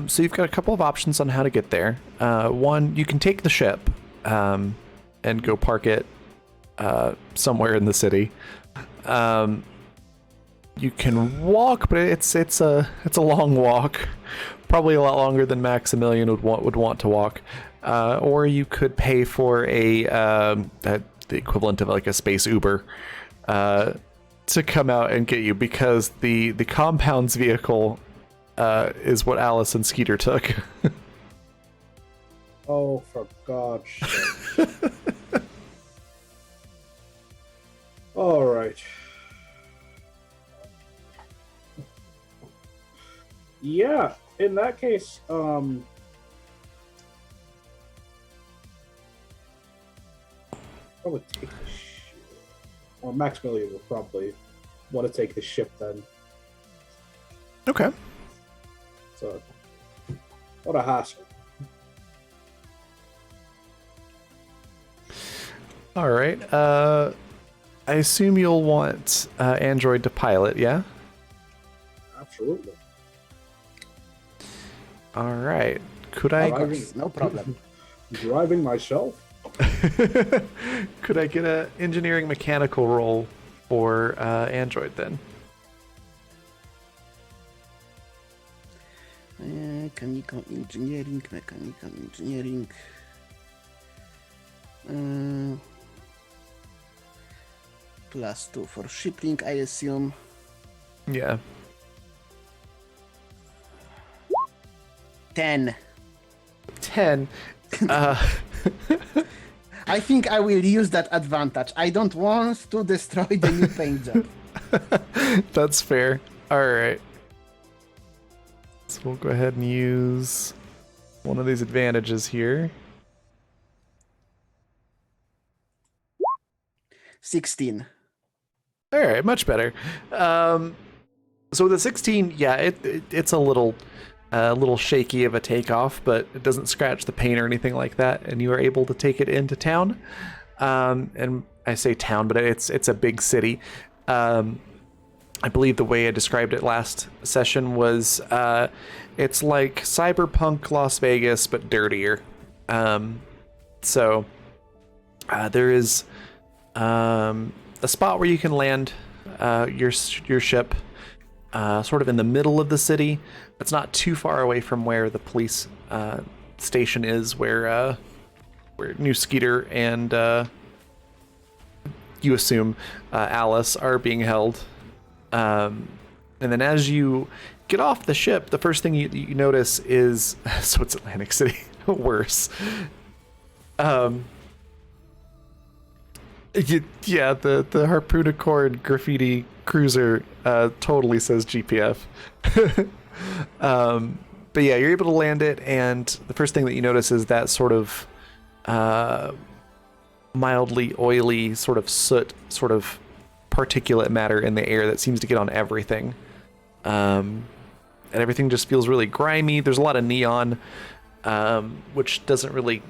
So you've got a couple of options on how to get there. One, you can take the ship and go park it somewhere in the city. You can walk, but it's a long walk, probably a lot longer than Maximilian would want to walk. Or you could pay for the equivalent of like a space Uber to come out and get you, because the compound's vehicle is what Alice and Skeeter took. Oh, for God's sake. All right. Yeah, in that case, probably take the ship. Or Maximilian will probably want to take the ship then. Okay. So, what a hassle. All right. I assume you'll want Android to pilot, yeah? Absolutely. All right. Could I... No problem. Driving myself? Could I get an engineering mechanical roll for Android then? Mechanical engineering. +2 for shipping, I assume. Yeah. 10. 10. I think I will use that advantage. I don't want to destroy the new paint job. That's fair. All right. So we'll go ahead and use one of these advantages here. 16. All right, much better. So with the 16, yeah, it's a little shaky of a takeoff, but it doesn't scratch the paint or anything like that, and you are able to take it into town. And I say town, but it's a big city. I believe the way I described it last session was it's like cyberpunk Las Vegas, but dirtier. So there is a spot where you can land your ship, sort of in the middle of the city. It's not too far away from where the police station is, where New Skeeter and you assume Alice are being held. And then as you get off the ship, the first thing you notice is so it's Atlantic City. Worse. Yeah, the Harpoon Accord graffiti cruiser totally says GPF. But yeah, you're able to land it, and the first thing that you notice is that sort of mildly oily sort of soot, sort of particulate matter in the air that seems to get on everything. And everything just feels really grimy. There's a lot of neon, which doesn't really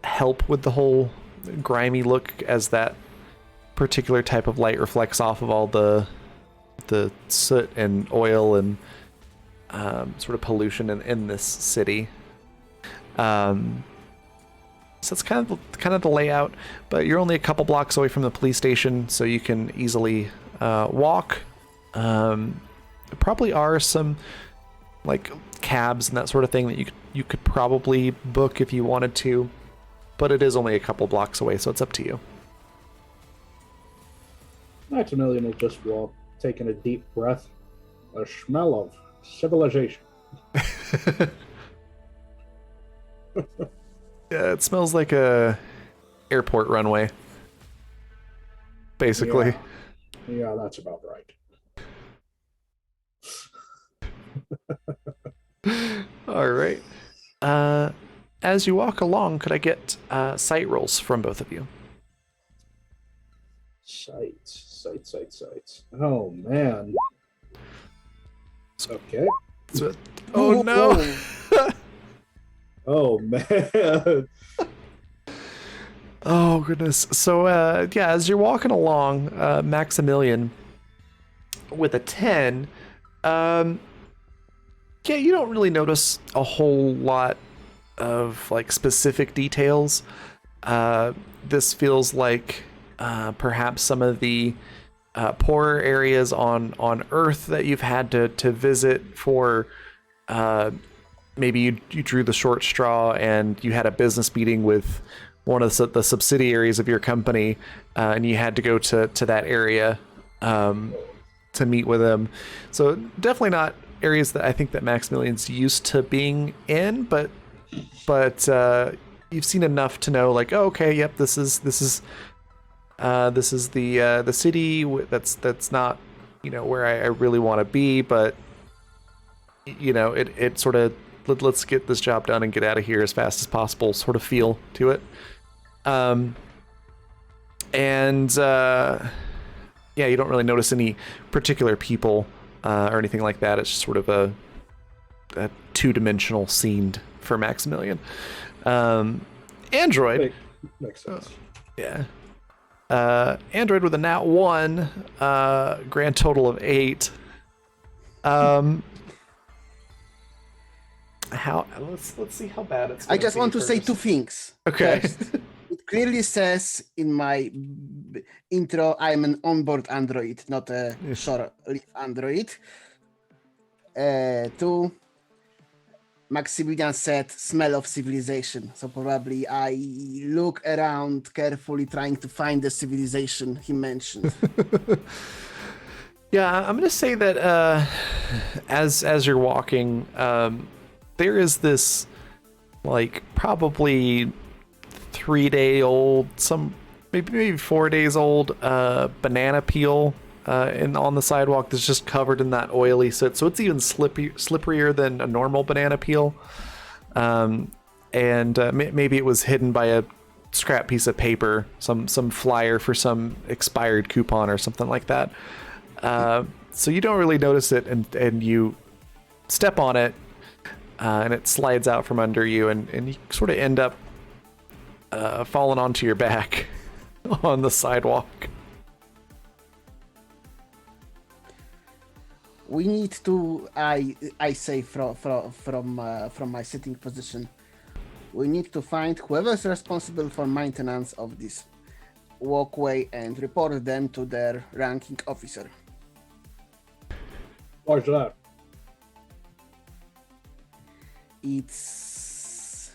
help with the whole grimy look, as that particular type of light reflects off of all the soot and oil and sort of pollution in this city. So it's kind of the layout, but you're only a couple blocks away from the police station, so you can easily walk. There probably are some like cabs and that sort of thing that you could probably book if you wanted to, but it is only a couple blocks away, so it's up to you. Maximilian will just walk, taking a deep breath. A smell of civilization. Yeah, it smells like a airport runway, basically. Yeah, that's about right. All right. As you walk along, could I get sight rolls from both of you? Sights. Oh, man. Okay. Oh, no. Oh, man. Oh, goodness. So, yeah, as you're walking along, Maximilian, with a 10, yeah, you don't really notice a whole lot of, like, specific details. This feels like perhaps some of the poorer areas on Earth that you've had to visit for... maybe you drew the short straw and you had a business meeting with one of the subsidiaries of your company, and you had to go to that area to meet with them. So definitely not areas that I think that Maximilian's used to being in, but you've seen enough to know, like, oh, okay, yep, this is the city that's not, you know, where I really want to be, but you know, it sort of let's get this job done and get out of here as fast as possible sort of feel to it. Yeah, you don't really notice any particular people or anything like that. It's just sort of a two-dimensional scene for Maximilian. Android. Makes sense. Yeah. Android with a nat 1, grand total of 8. Let's see how bad it's I just want to say two things. Okay. First, it clearly says in my intro, I'm an onboard android, not a shore-leave android. Two, Maximilian said smell of civilization. So probably I look around carefully trying to find the civilization he mentioned. Yeah, I'm gonna say that as you're walking, there is this like probably 3-day-old, some maybe 4 days old banana peel on the sidewalk that's just covered in that oily soot. So it's even slipperier than a normal banana peel. Maybe it was hidden by a scrap piece of paper, some flyer for some expired coupon or something like that. So you don't really notice it, and you step on it, and it slides out from under you, and you sort of end up falling onto your back on the sidewalk. We need to, I say from my sitting position, We need to find whoever's responsible for maintenance of this walkway and report them to their ranking officer. Why's that? It's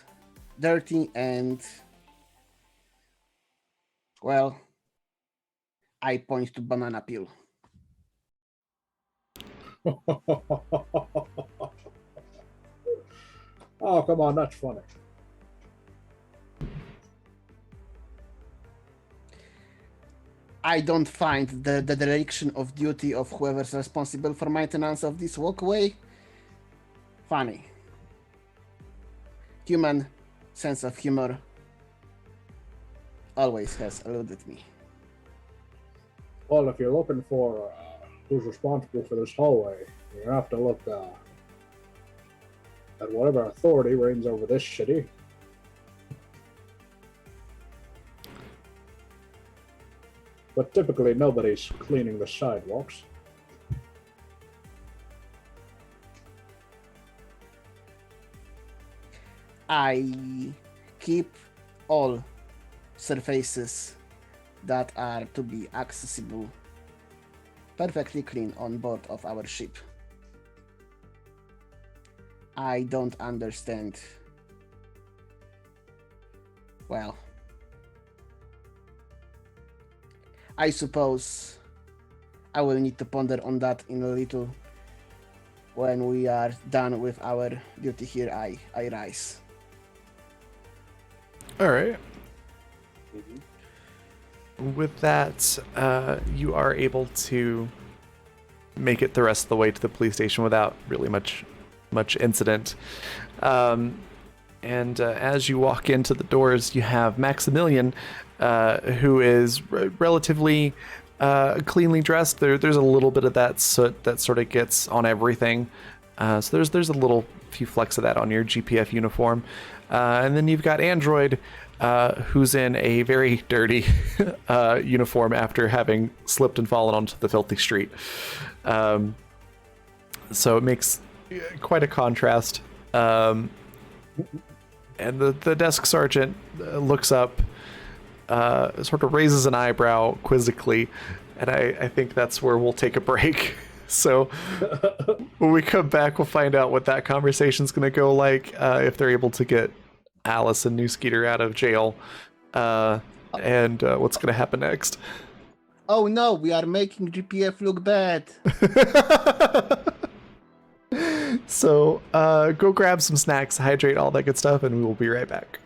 dirty and, well, I point to banana peel. Oh, come on, that's funny. I don't find the dereliction of duty of whoever's responsible for maintenance of this walkway funny. Human sense of humor always has eluded me. Well, if you're looking for who's responsible for this hallway, you have to look at whatever authority reigns over this city. But typically, nobody's cleaning the sidewalks. I keep all surfaces that are to be accessible perfectly clean on board of our ship. I don't understand. Well, I suppose I will need to ponder on that in a little when we are done with our duty here. I rise. All right. With that, you are able to make it the rest of the way to the police station without really much incident. And as you walk into the doors, you have Maximilian, who is relatively cleanly dressed. There's a little bit of that soot that sort of gets on everything. So there's a few flecks of that on your GPF uniform. And then you've got Android, who's in a very dirty uniform after having slipped and fallen onto the filthy street. So it makes quite a contrast. And the desk sergeant looks up, sort of raises an eyebrow quizzically, and I think that's where we'll take a break. So when we come back, we'll find out what that conversation's going to go like, if they're able to get Alice and New Skeeter out of jail, and what's going to happen next. Oh no, we are making GPF look bad. So go grab some snacks, hydrate, all that good stuff, and we will be right back.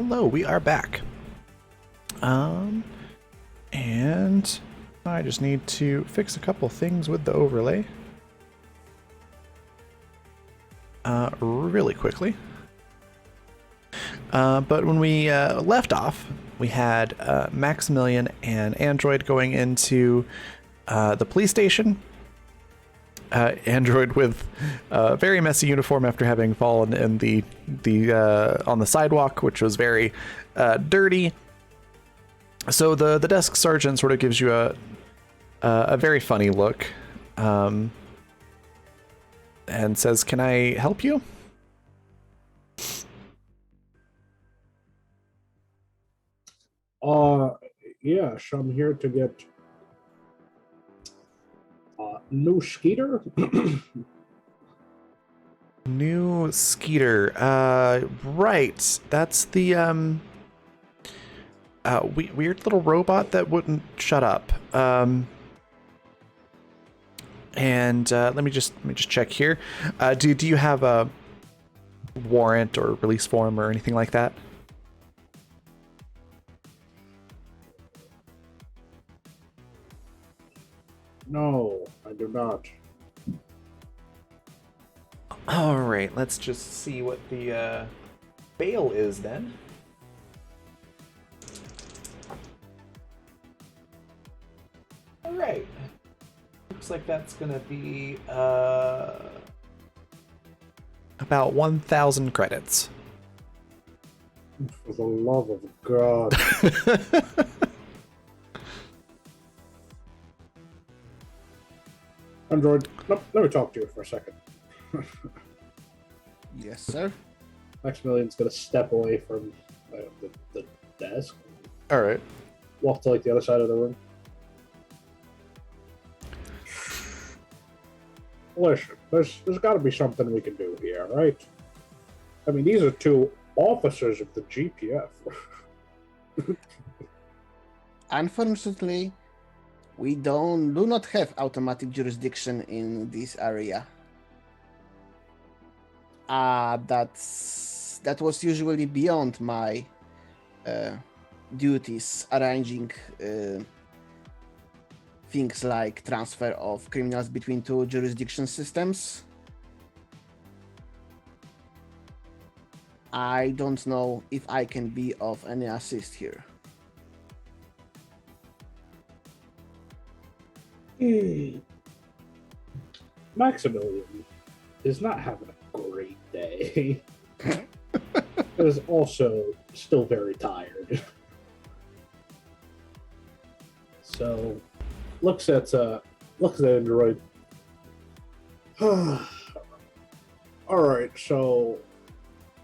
Hello, we are back. And I just need to fix a couple things with the overlay. Really quickly. But when we left off, we had Maximilian and Android going into the police station. Android with a very messy uniform after having fallen in the on the sidewalk, which was very dirty. So the desk sergeant sort of gives you a very funny look, and says, "Can I help you?" Yes, I'm here to get new Skeeter. New Skeeter. Right. That's the weird little robot that wouldn't shut up. And let me just check here. Do you have a warrant or release form or anything like that? No, I do not. All right, let's just see what the bail is then. All right. Looks like that's gonna be about 1,000 credits. For the love of God. Android, let me talk to you for a second. Yes, sir. Maximilian's gonna step away from the desk. All right. Walk to like the other side of the room. Listen, there's got to be something we can do here, right? I mean, these are two officers of the GPF. Unfortunately, we do not have automatic jurisdiction in this area. That was usually beyond my duties, arranging things like transfer of criminals between two jurisdiction systems. I don't know if I can be of any assist here. Maximilian is not having a great day. But is also still very tired. So looks at Android. All right, so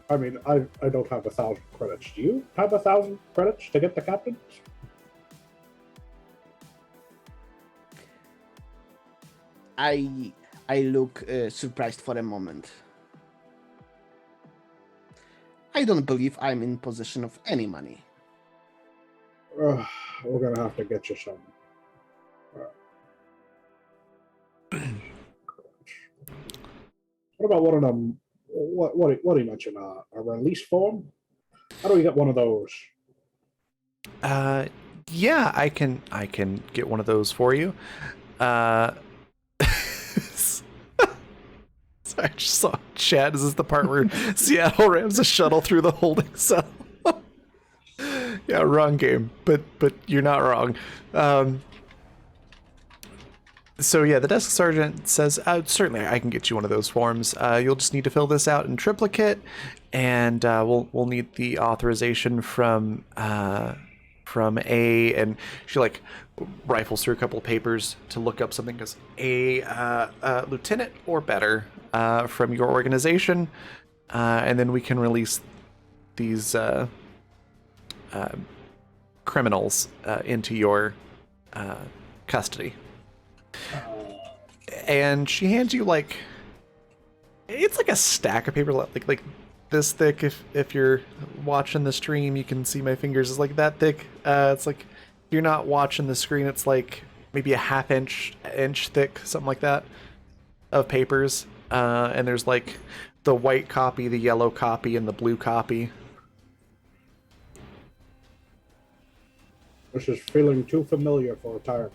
I mean, I don't have 1,000 credits. Do you have 1,000 credits to get the captain? I look surprised for a moment. I don't believe I'm in possession of any money. We're gonna have to get you some. What about one of them? What do you mention? A release form? How do we get one of those? Yeah, I can get one of those for you. Sorry, I just saw chat. Is this the part where Seattle rams a shuttle through the holding cell? Yeah, wrong game, but you're not wrong. So yeah, the desk sergeant says, certainly I can get you one of those forms. You'll just need to fill this out in triplicate, and we'll need the authorization from A. And she like rifles through a couple of papers to look up something. Goes, a lieutenant or better from your organization, and then we can release these criminals into your custody. And she hands you like, it's like a stack of paper, like this thick. If you're watching the stream, you can see my fingers is like that thick. It's like, if you're not watching the screen, it's like maybe a half inch thick, something like that, of papers. And there's like the white copy, the yellow copy, and the blue copy. This is feeling too familiar for retirement.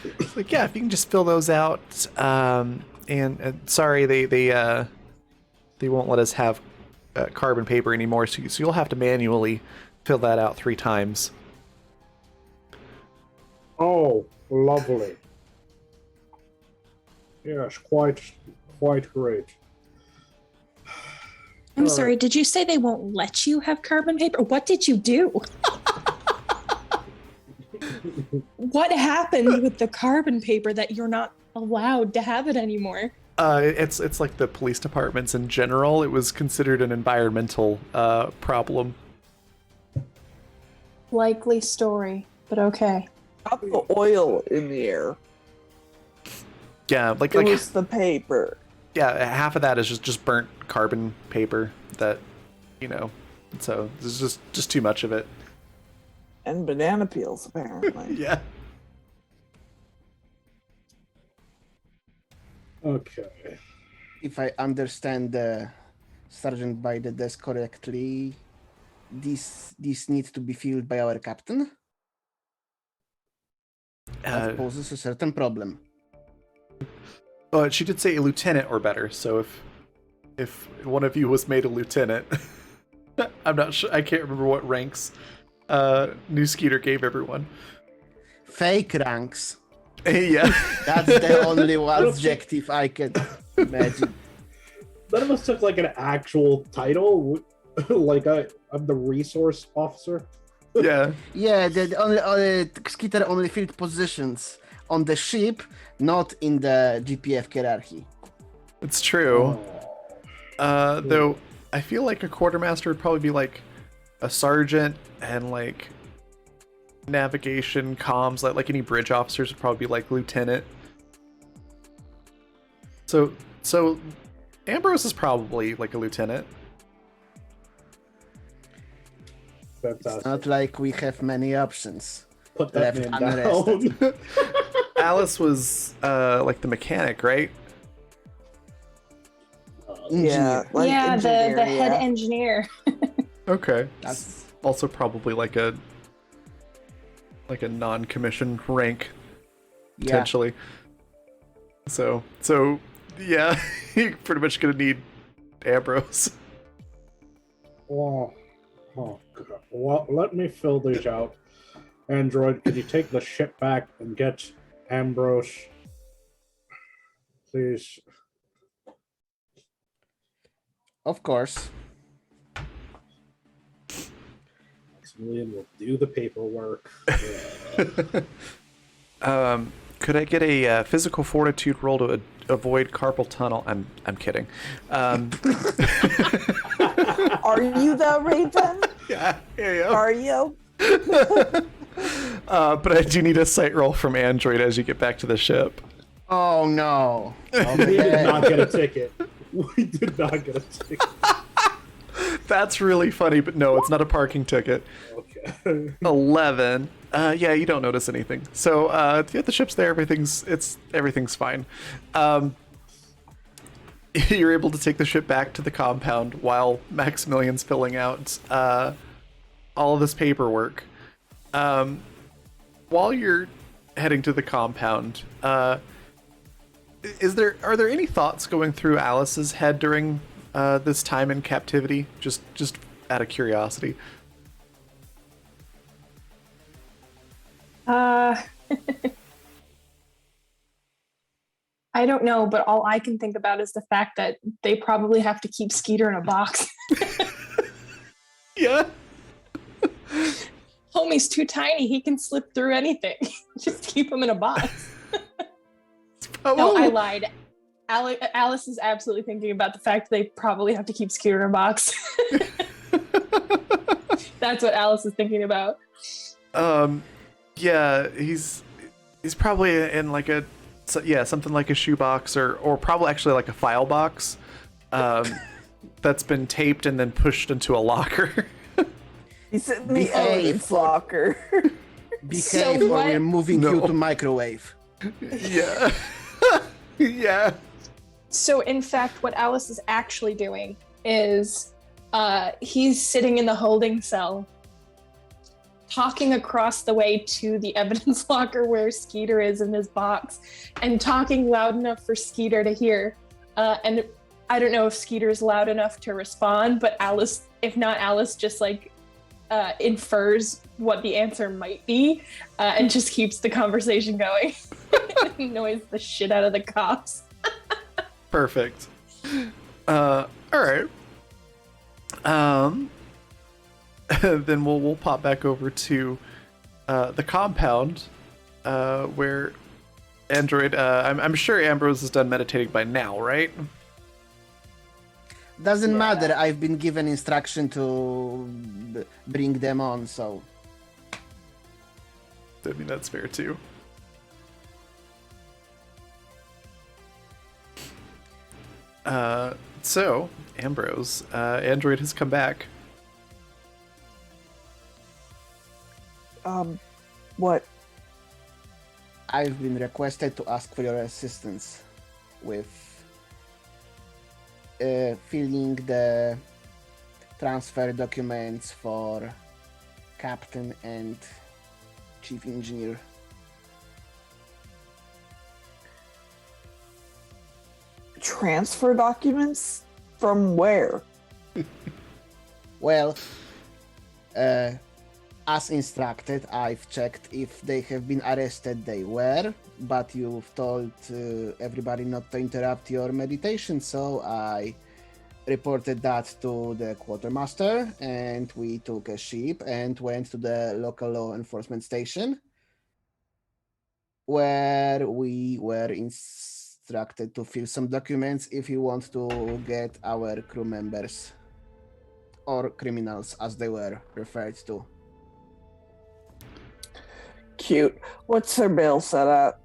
It's like, yeah, if you can just fill those out. And sorry, they won't let us have carbon paper anymore, so you'll have to manually fill that out 3 times. Oh, lovely. Yes, quite great. I'm All sorry, right. did you say they won't let you have carbon paper? What did you do? What happened with the carbon paper that you're not allowed to have it anymore? It's like the police departments in general. It was considered an environmental problem. Likely story, but okay. Not the oil in the air. Yeah, like It was the paper. yeah, half of that is just burnt carbon paper that, so there's just too much of it. And banana peels, apparently. Yeah. Okay. If I understand the sergeant by the desk correctly, this needs to be filled by our captain. That poses a certain problem. But she did say a lieutenant or better, so if one of you was made a lieutenant, I'm not sure, I can't remember what ranks New Skeeter gave everyone. Fake ranks. Yeah. That's the only adjective I can imagine. None of us took like an actual title. Like I'm the resource officer. Yeah. Yeah, the only Skeeter only filled positions on the ship, not in the GPF hierarchy. It's true. Though I feel like a quartermaster would probably be like a sergeant, and like navigation, comms, like any bridge officers would probably be like lieutenant. So Ambrose is probably like a lieutenant. It's Fantastic. not like we have many options. Put that left man unrested. down. Alice was like the mechanic, right? Yeah, like yeah, engineer, the head yeah. engineer. Okay. That's Also probably like a non-commissioned rank yeah. potentially. So yeah, you're pretty much gonna need Ambrose. Oh, God. Well, let me fill these out. Android, could you take the ship back and get Ambrose? Please. Of course. Maximilian will do the paperwork. Could I get a physical fortitude roll to avoid carpal tunnel? I'm kidding. Are you the Raven? Yeah. Are you? But I do need a sight roll from Android as you get back to the ship. Oh no. We did Okay. not get a ticket. We did not get a ticket. That's really funny, but no, it's not a parking ticket. Okay. 11. Yeah, you don't notice anything. So yeah, the ship's there. Everything's fine. You're able to take the ship back to the compound while Maximilian's filling out all of this paperwork. While you're heading to the compound, are there any thoughts going through Alice's head during this time in captivity? Just out of curiosity. I don't know, but all I can think about is the fact that they probably have to keep Skeeter in a box. Yeah. Homie's too tiny. He can slip through anything. Just keep him in a box. No, I lied. Alice is absolutely thinking about the fact that they probably have to keep Skeeter in a box. That's what Alice is thinking about. Yeah, he's probably in like something like a shoebox or probably actually like a file box that's been taped and then pushed into a locker. He's in the A's locker. Behave So or what- we're moving No. you to microwave. Yeah. Yeah. So, in fact, what Alice is actually doing is he's sitting in the holding cell talking across the way to the evidence locker where Skeeter is in his box and talking loud enough for Skeeter to hear. And I don't know if Skeeter's loud enough to respond, but Alice, if not Alice, just like infers what the answer might be and just keeps the conversation going. Annoys the shit out of the cops. Perfect. All right. Then we'll pop back over to the compound where Android. I'm sure Ambrose is done meditating by now, right? Doesn't matter. I've been given instruction to bring them on, so. I mean, that's fair too. So, Ambrose, Android has come back. What? I've been requested to ask for your assistance with filling the transfer documents for captain and chief engineer. Transfer documents? From where? Well, as instructed, I've checked if they have been arrested. They were, but you've told everybody not to interrupt your meditation, so I reported that to the quartermaster, and we took a ship and went to the local law enforcement station, where we were instructed to fill some documents if you want to get our crew members, or criminals as they were referred to. Cute. What's their bail set at?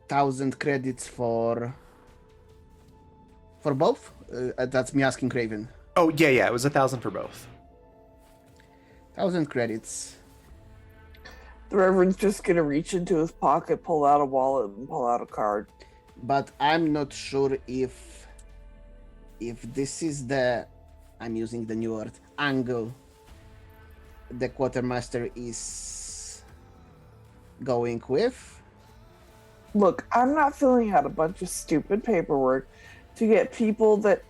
$1,000 credits for both? That's me asking Craven. Oh yeah, it was 1,000 for both. 1,000 credits. The Reverend's just gonna reach into his pocket, pull out a wallet, and pull out a card. But I'm not sure if this is the, I'm using the new word, angle the quartermaster is going with. Look, I'm not filling out a bunch of stupid paperwork to get people that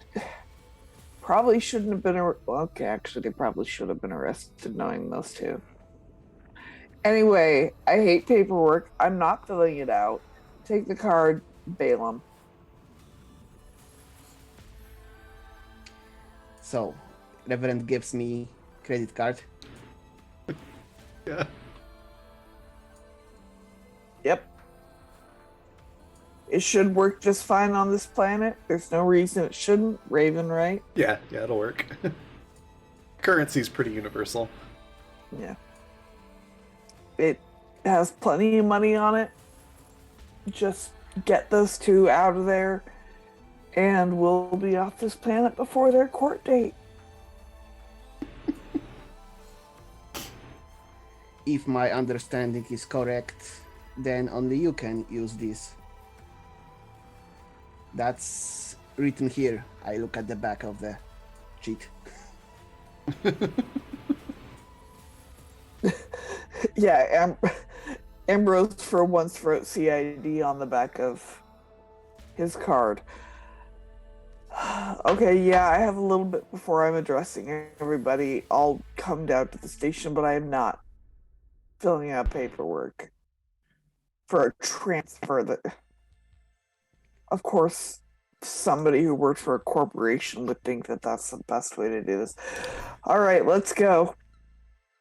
probably shouldn't have been okay, actually they probably should have been arrested knowing those two. Anyway, I hate paperwork. I'm not filling it out. Take the card, bail them. So, Reverend gives me credit card. Yeah. Yep. It should work just fine on this planet. There's no reason it shouldn't. Raven, right? Yeah, it'll work. Currency's pretty universal. Yeah. It has plenty of money on it. Just get those two out of there, and we'll be off this planet before their court date. If my understanding is correct, then only you can use this. That's written here. I look at the back of the sheet. Yeah, Ambrose for once wrote CID on the back of his card. Okay, yeah, I have a little bit before I'm addressing everybody. I'll come down to the station, but I am not filling out paperwork for a transfer that, of course, somebody who works for a corporation would think that that's the best way to do this. All right, let's go.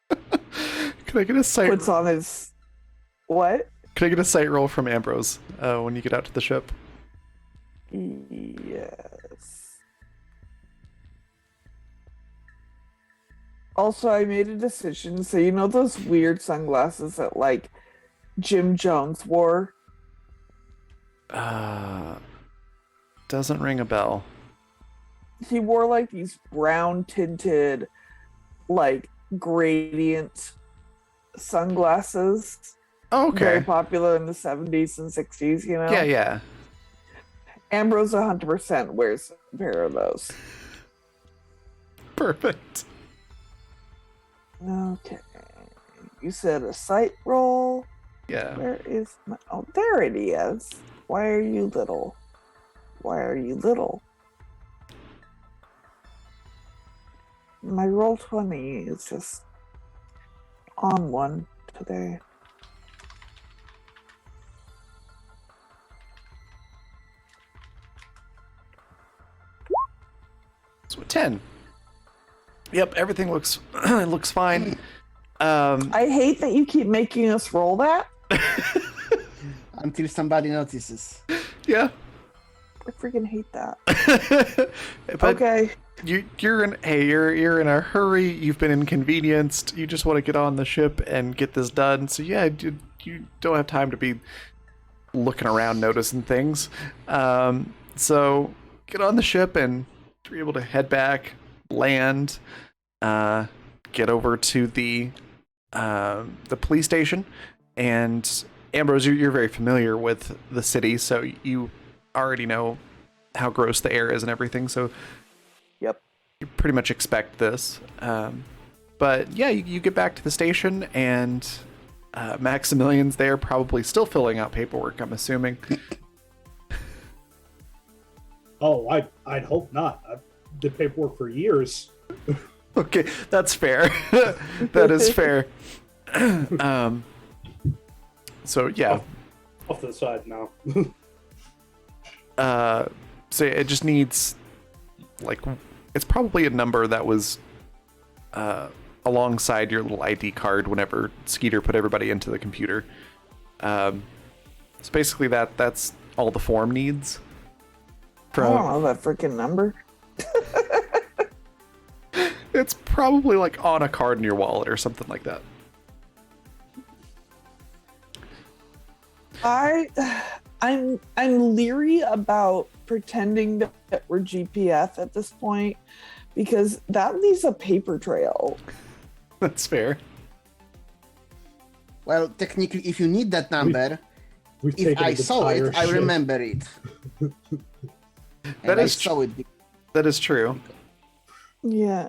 Can I get a sight? Puts on his what? Can I get a sight roll from Ambrose when you get out to the ship? Yes. Also, I made a decision. So you know those weird sunglasses that like Jim Jones wore? Doesn't ring a bell. He wore like these brown tinted, like gradient sunglasses. Oh, okay. Very popular in the 70s and 60s, you know? Yeah. Ambrose 100% wears a pair of those. Perfect. Okay. You said a sight roll. Yeah. Where is my... Oh, there it is. Why are you little? Why are you little? My roll 20 is just on one today. So 10. Yep, everything looks looks fine. I hate that you keep making us roll that. Until somebody notices. Yeah. I freaking hate that. But Okay. you're in a hurry. You've been inconvenienced. You just want to get on the ship and get this done. So yeah, you don't have time to be looking around noticing things. So get on the ship and you're able to head back, land, get over to the police station. And Ambrose, you're very familiar with the city, so you already know how gross the air is and everything. So Yep. you pretty much expect this. But yeah, you get back to the station and Maximilian's there, probably still filling out paperwork, I'm assuming. Oh, I'd hope not. I've did paperwork for years. Okay, that's fair. That is fair. So yeah. Off to the side now. So it just needs, like, it's probably a number that was alongside your little ID card whenever Skeeter put everybody into the computer. So basically that's all the form needs. I don't know that freaking number. It's probably like on a card in your wallet or something like that. I'm leery about pretending that we're GPF at this point because that leaves a paper trail. That's fair. Well, technically, if you need that number, We've if taken I an saw it, entire I ship. remember it. That I is saw it. That is true. Yeah,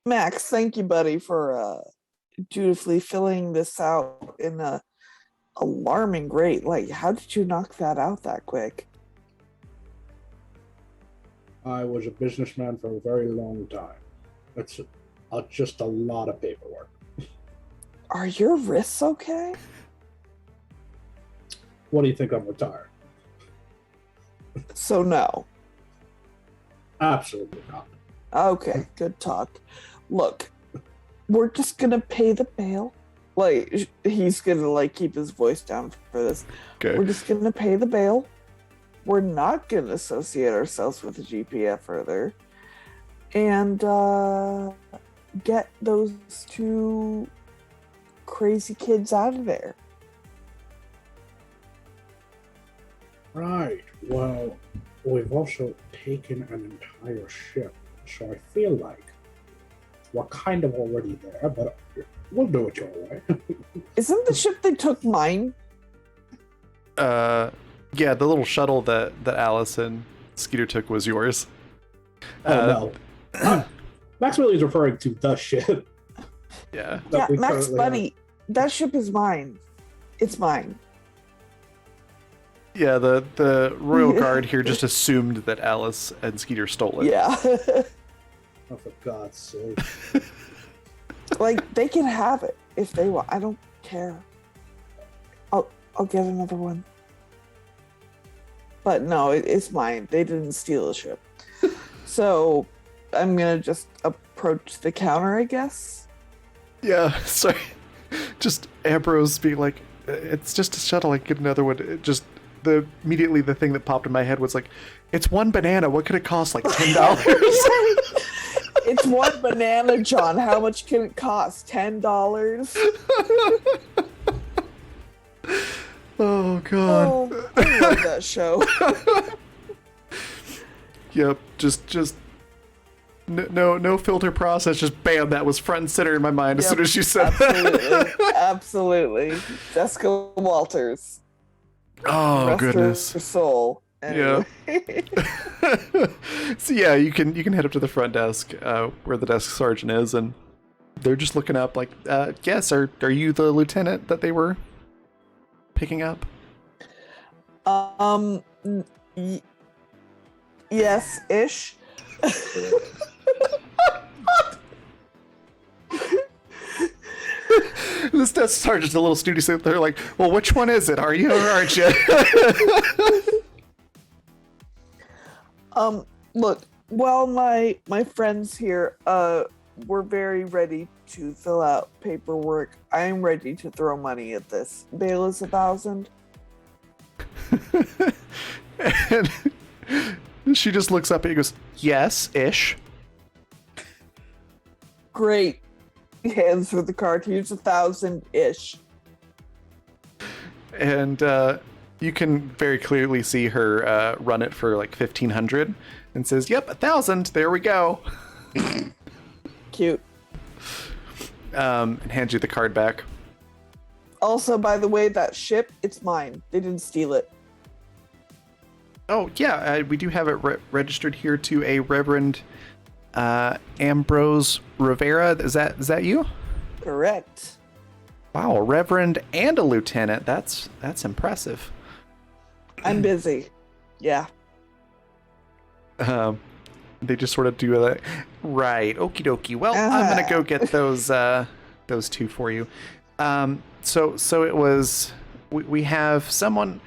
Max, thank you, buddy, for dutifully filling this out in a alarming rate. Like, how did you knock that out that quick? I was a businessman for a very long time. It's just a lot of paperwork. Are your wrists okay? What do you think? I'm retired? So no. Absolutely not. Okay, good talk. Look, we're just gonna pay the bail. Like, he's gonna like keep his voice down for this. Okay. We're just gonna pay the bail. We're not gonna associate ourselves with the GPF further, and get those two crazy kids out of there. Right. Well, we've also taken an entire ship, so I feel like we're kind of already there, but we'll do it your way. Isn't the ship they took mine? Yeah, the little shuttle that Alice and Skeeter took was yours. Oh, no. Maximilian's referring to the ship. Yeah. that Yeah, we Max, currently buddy, that ship is mine. It's mine. Yeah, the Royal Guard here just assumed that Alice and Skeeter stole it. Yeah. have. Oh, for God's sake. Like, they can have it if they want. I don't care. I'll get another one. But no, it's mine. They didn't steal the ship. So I'm gonna just approach the counter, I guess. Yeah, sorry. Just Ambrose being like, it's just a shuttle, I can get another one. It just immediately the thing that popped in my head was like, it's one banana, what could it cost? Like $10? It's one banana, John. How much can it cost? $10? Oh god. Oh, I love that show. Yep, just no filter process, just bam, that was front and center in my mind as soon as you said that. Absolutely. Jessica Walters. Oh Rest goodness. her soul. Anyway. So yeah, you can head up to the front desk where the desk sergeant is, and they're just looking up like, yes, are you the lieutenant that they were picking up? Yes, ish. This desk sergeant's a little snooty, so they're like, well, which one is it? Are you or aren't you? Look, while my friends here were very ready to fill out paperwork, I'm ready to throw money at this. Bail is 1,000. And she just looks up and he goes, yes, ish. Great. He hands her the card. Here's 1,000 ish. And you can very clearly see her run it for like 1,500 and says, yep, 1,000. There we go. Cute. And hands you the card back. Also, by the way, that ship, it's mine. They didn't steal it. Oh, yeah, we do have it registered here to a Reverend Ambrose Rivera. Is that you? Correct. Wow, a Reverend and a Lieutenant. That's impressive. I'm busy. Yeah. They just sort of do that. Right, okie dokie. Well, I'm gonna go get those two for you. So it was. We have someone.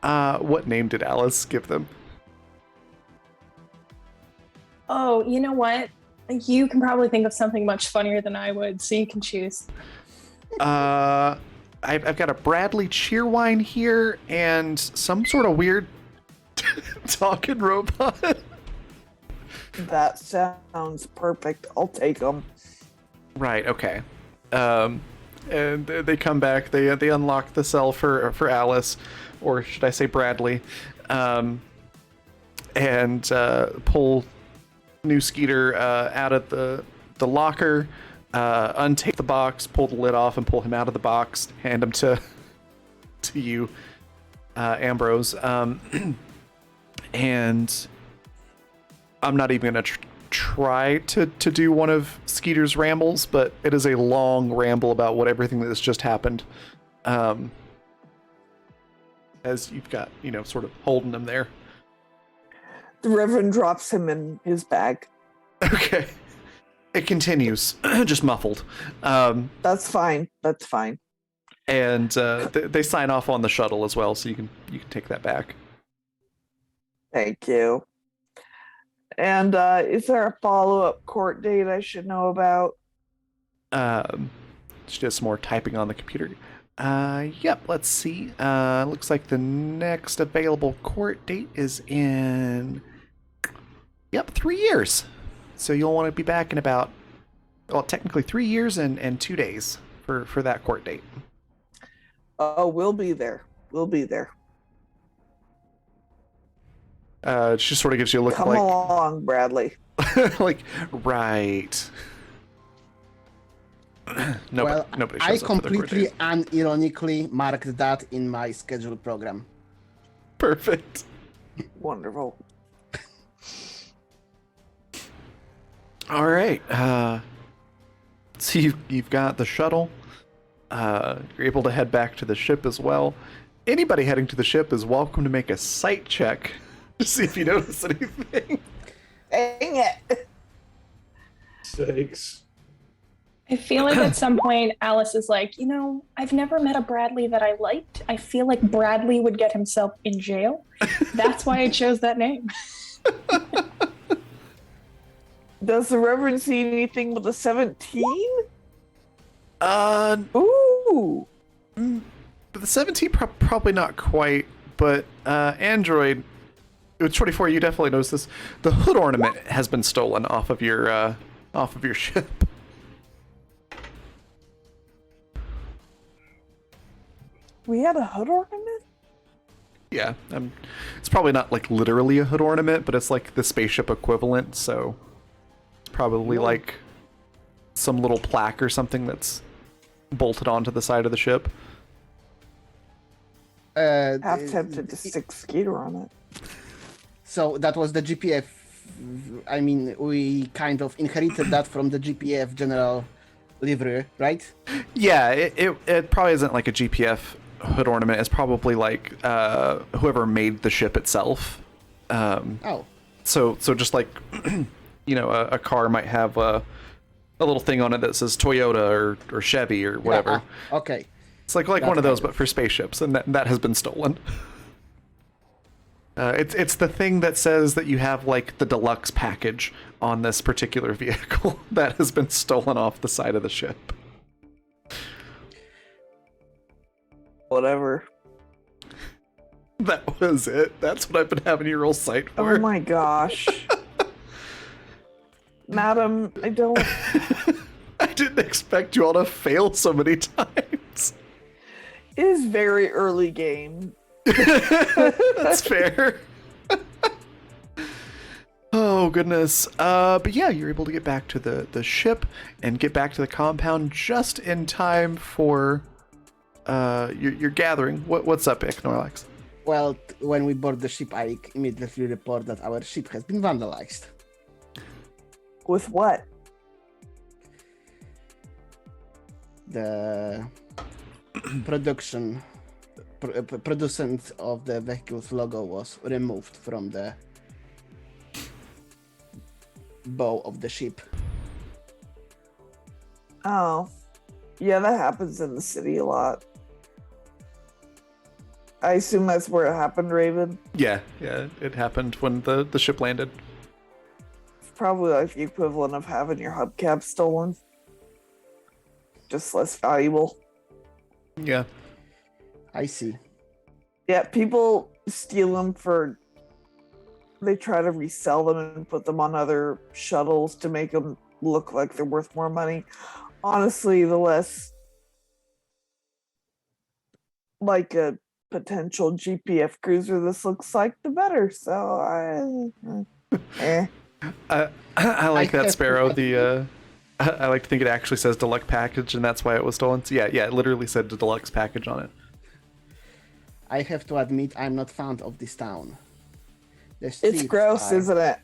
What name did Alice give them? Oh, you know what? You can probably think of something much funnier than I would, so you can choose. I've got a Bradley Cheerwine here and some sort of weird talking robot. That sounds perfect. I'll take them. Right. Okay. And they come back. They unlock the cell for Alice, or should I say Bradley, and pull New Skeeter out of the locker, untape the box, pull the lid off, and pull him out of the box. Hand him to you, Ambrose. And I'm not even gonna try to do one of Skeeter's rambles, but it is a long ramble about everything that has just happened. As you've got, sort of holding him there. The Reverend drops him in his bag. Okay. It continues, just muffled. That's fine. That's fine. And they sign off on the shuttle as well, so you can take that back. Thank you. And is there a follow-up court date I should know about? Just some more typing on the computer. Yep, let's see. Looks like the next available court date is in 3 years. So you'll want to be back in about, technically 3 years and 2 days for that court date. Oh, we'll be there. We'll be there. It just sort of gives you a look. Come along, Bradley. like, right. Nobody I shows up for the court completely date. unironically marked that in my schedule program. Perfect. Wonderful. All right. So you've got the shuttle. You're able to head back to the ship as well. Anybody heading to the ship is welcome to make a sight check to see if you notice anything. Dang it. Sakes. I feel like at some point Alice is like, I've never met a Bradley that I liked. I feel like Bradley would get himself in jail. That's why I chose that name. Does the Reverend see anything with a 17? Ooh. But the 17 probably not quite. But Android, with 24, you definitely notice this. The hood ornament has been stolen off of your ship. We had a hood ornament? Yeah, it's probably not like literally a hood ornament, but it's like the spaceship equivalent. So it's probably like some little plaque or something that's bolted onto the side of the ship. Half tempted to stick Skeeter on it. So that was the GPF. I mean, we kind of inherited that from the GPF general livery, right? Yeah, it probably isn't like a GPF hood ornament. It's probably like whoever made the ship itself. Oh, So just like a car might have a little thing on it that says Toyota or Chevy or whatever. yeah, okay. It's like That one of those, kind of. but for spaceships, and that has been stolen. It's the thing that says that you have like the deluxe package on this particular vehicle that has been stolen off the side of the ship. Whatever. That was it. That's what I've been having you roll sight for. Oh my gosh. Madam, I don't. I didn't expect you all to fail so many times. It is very early game. That's fair. Oh goodness. But yeah, you're able to get back to the ship and get back to the compound just in time for your gathering. What's up, Ignorlax? Well, when we board the ship, I immediately report that our ship has been vandalized. With what? The producent of the vehicle's logo was removed from the bow of the ship. Oh. Yeah, that happens in the city a lot. I assume that's where it happened, Raven. Yeah, it happened when the ship landed. It's probably like the equivalent of having your hubcap stolen. Just less valuable. Yeah. I see. Yeah, people steal them they try to resell them and put them on other shuttles to make them look like they're worth more money. Honestly, the less like a potential GPF cruiser this looks like, the better. So I like that, have Sparrow. to I like to think it actually says deluxe package, and that's why it was stolen. So yeah, it literally said the deluxe package on it. I have to admit, I'm not fond of this town. The it's streets gross, are- isn't it?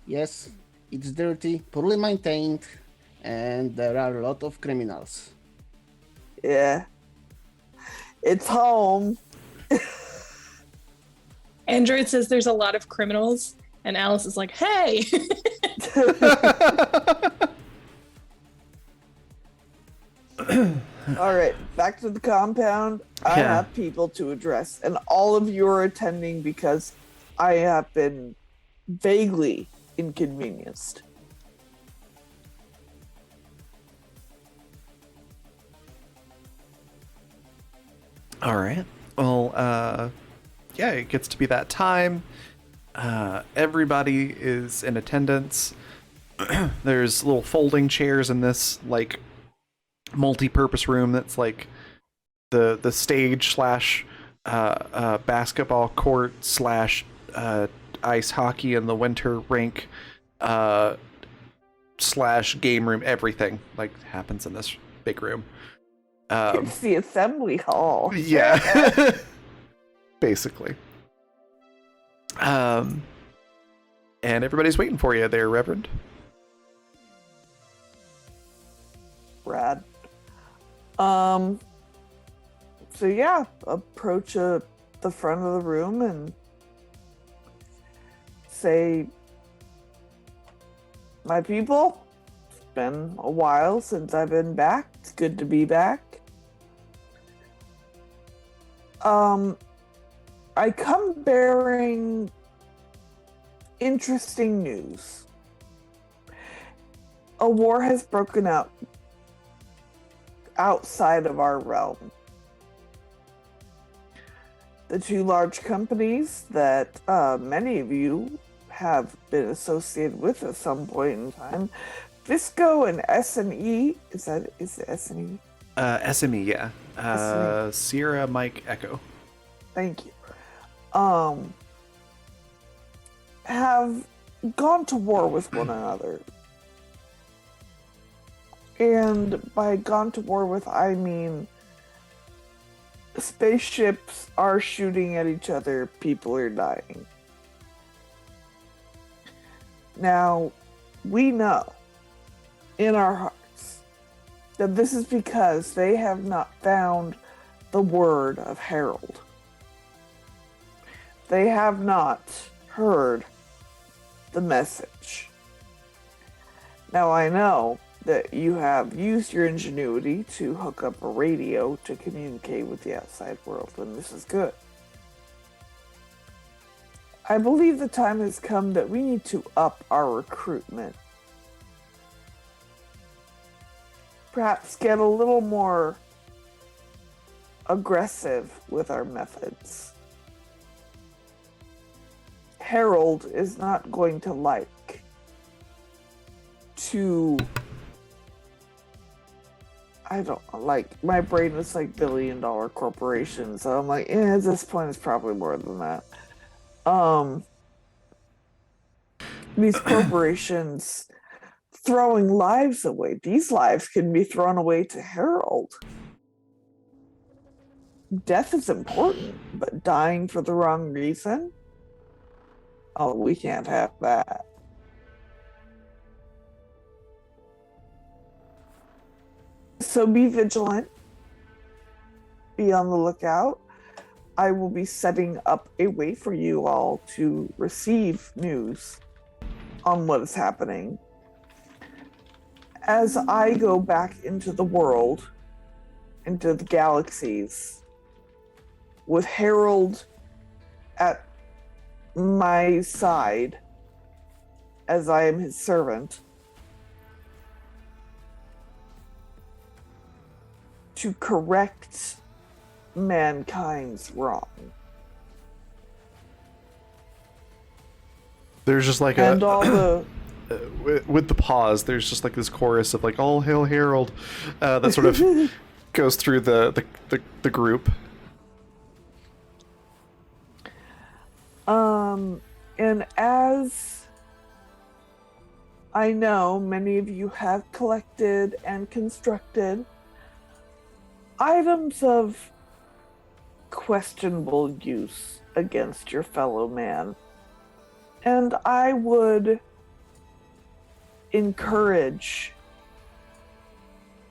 Yes, it's dirty, poorly maintained, and there are a lot of criminals. Yeah. It's home. Android says there's a lot of criminals, and Alice is like, hey! All right, back to the compound. I Yeah. have people to address, and all of you are attending because I have been vaguely inconvenienced. All right. Well, yeah, it gets to be that time. Everybody is in attendance. There's little folding chairs in this like multi-purpose room that's like the stage slash basketball court slash ice hockey in the winter rink slash game room. Everything like happens in this big room. It's the assembly hall. Yeah. Basically. And everybody's waiting for you there, Reverend. Rad. So yeah, approach the front of the room and say, my people, it's been a while since I've been back. It's good to be back. I come bearing interesting news. A war has broken out outside of our realm. The two large companies that many of you have been associated with at some point in time, Visco and S&E, is it S&E? SME, yeah. SME. Sierra Mike Echo. Thank you. Have gone to war with one another. And by gone to war with, I mean spaceships are shooting at each other, people are dying. Now, we know in our hearts that this is because they have not found the word of Herald. They have not heard the message. Now, I know that you have used your ingenuity to hook up a radio to communicate with the outside world, and this is good. I believe the time has come that we need to up our recruitment. Perhaps get a little more aggressive with our methods. Harold is not going to like to... I don't like, my brain is like billion-dollar corporations, so I'm like, at this point it's probably more than that. These corporations throwing lives away. These lives can be thrown away to Harold. Death is important, but dying for the wrong reason? Oh, we can't have that. So be vigilant. Be on the lookout. I will be setting up a way for you all to receive news on what is happening. As I go back into the world, into the galaxies, with Harold at my side, as I am his servant, to correct mankind's wrong. There's just like And all the... with the pause, there's just like this chorus of like, all hail Harold, that sort of goes through the group. And as I know, many of you have collected and constructed items of questionable use against your fellow man. And I would encourage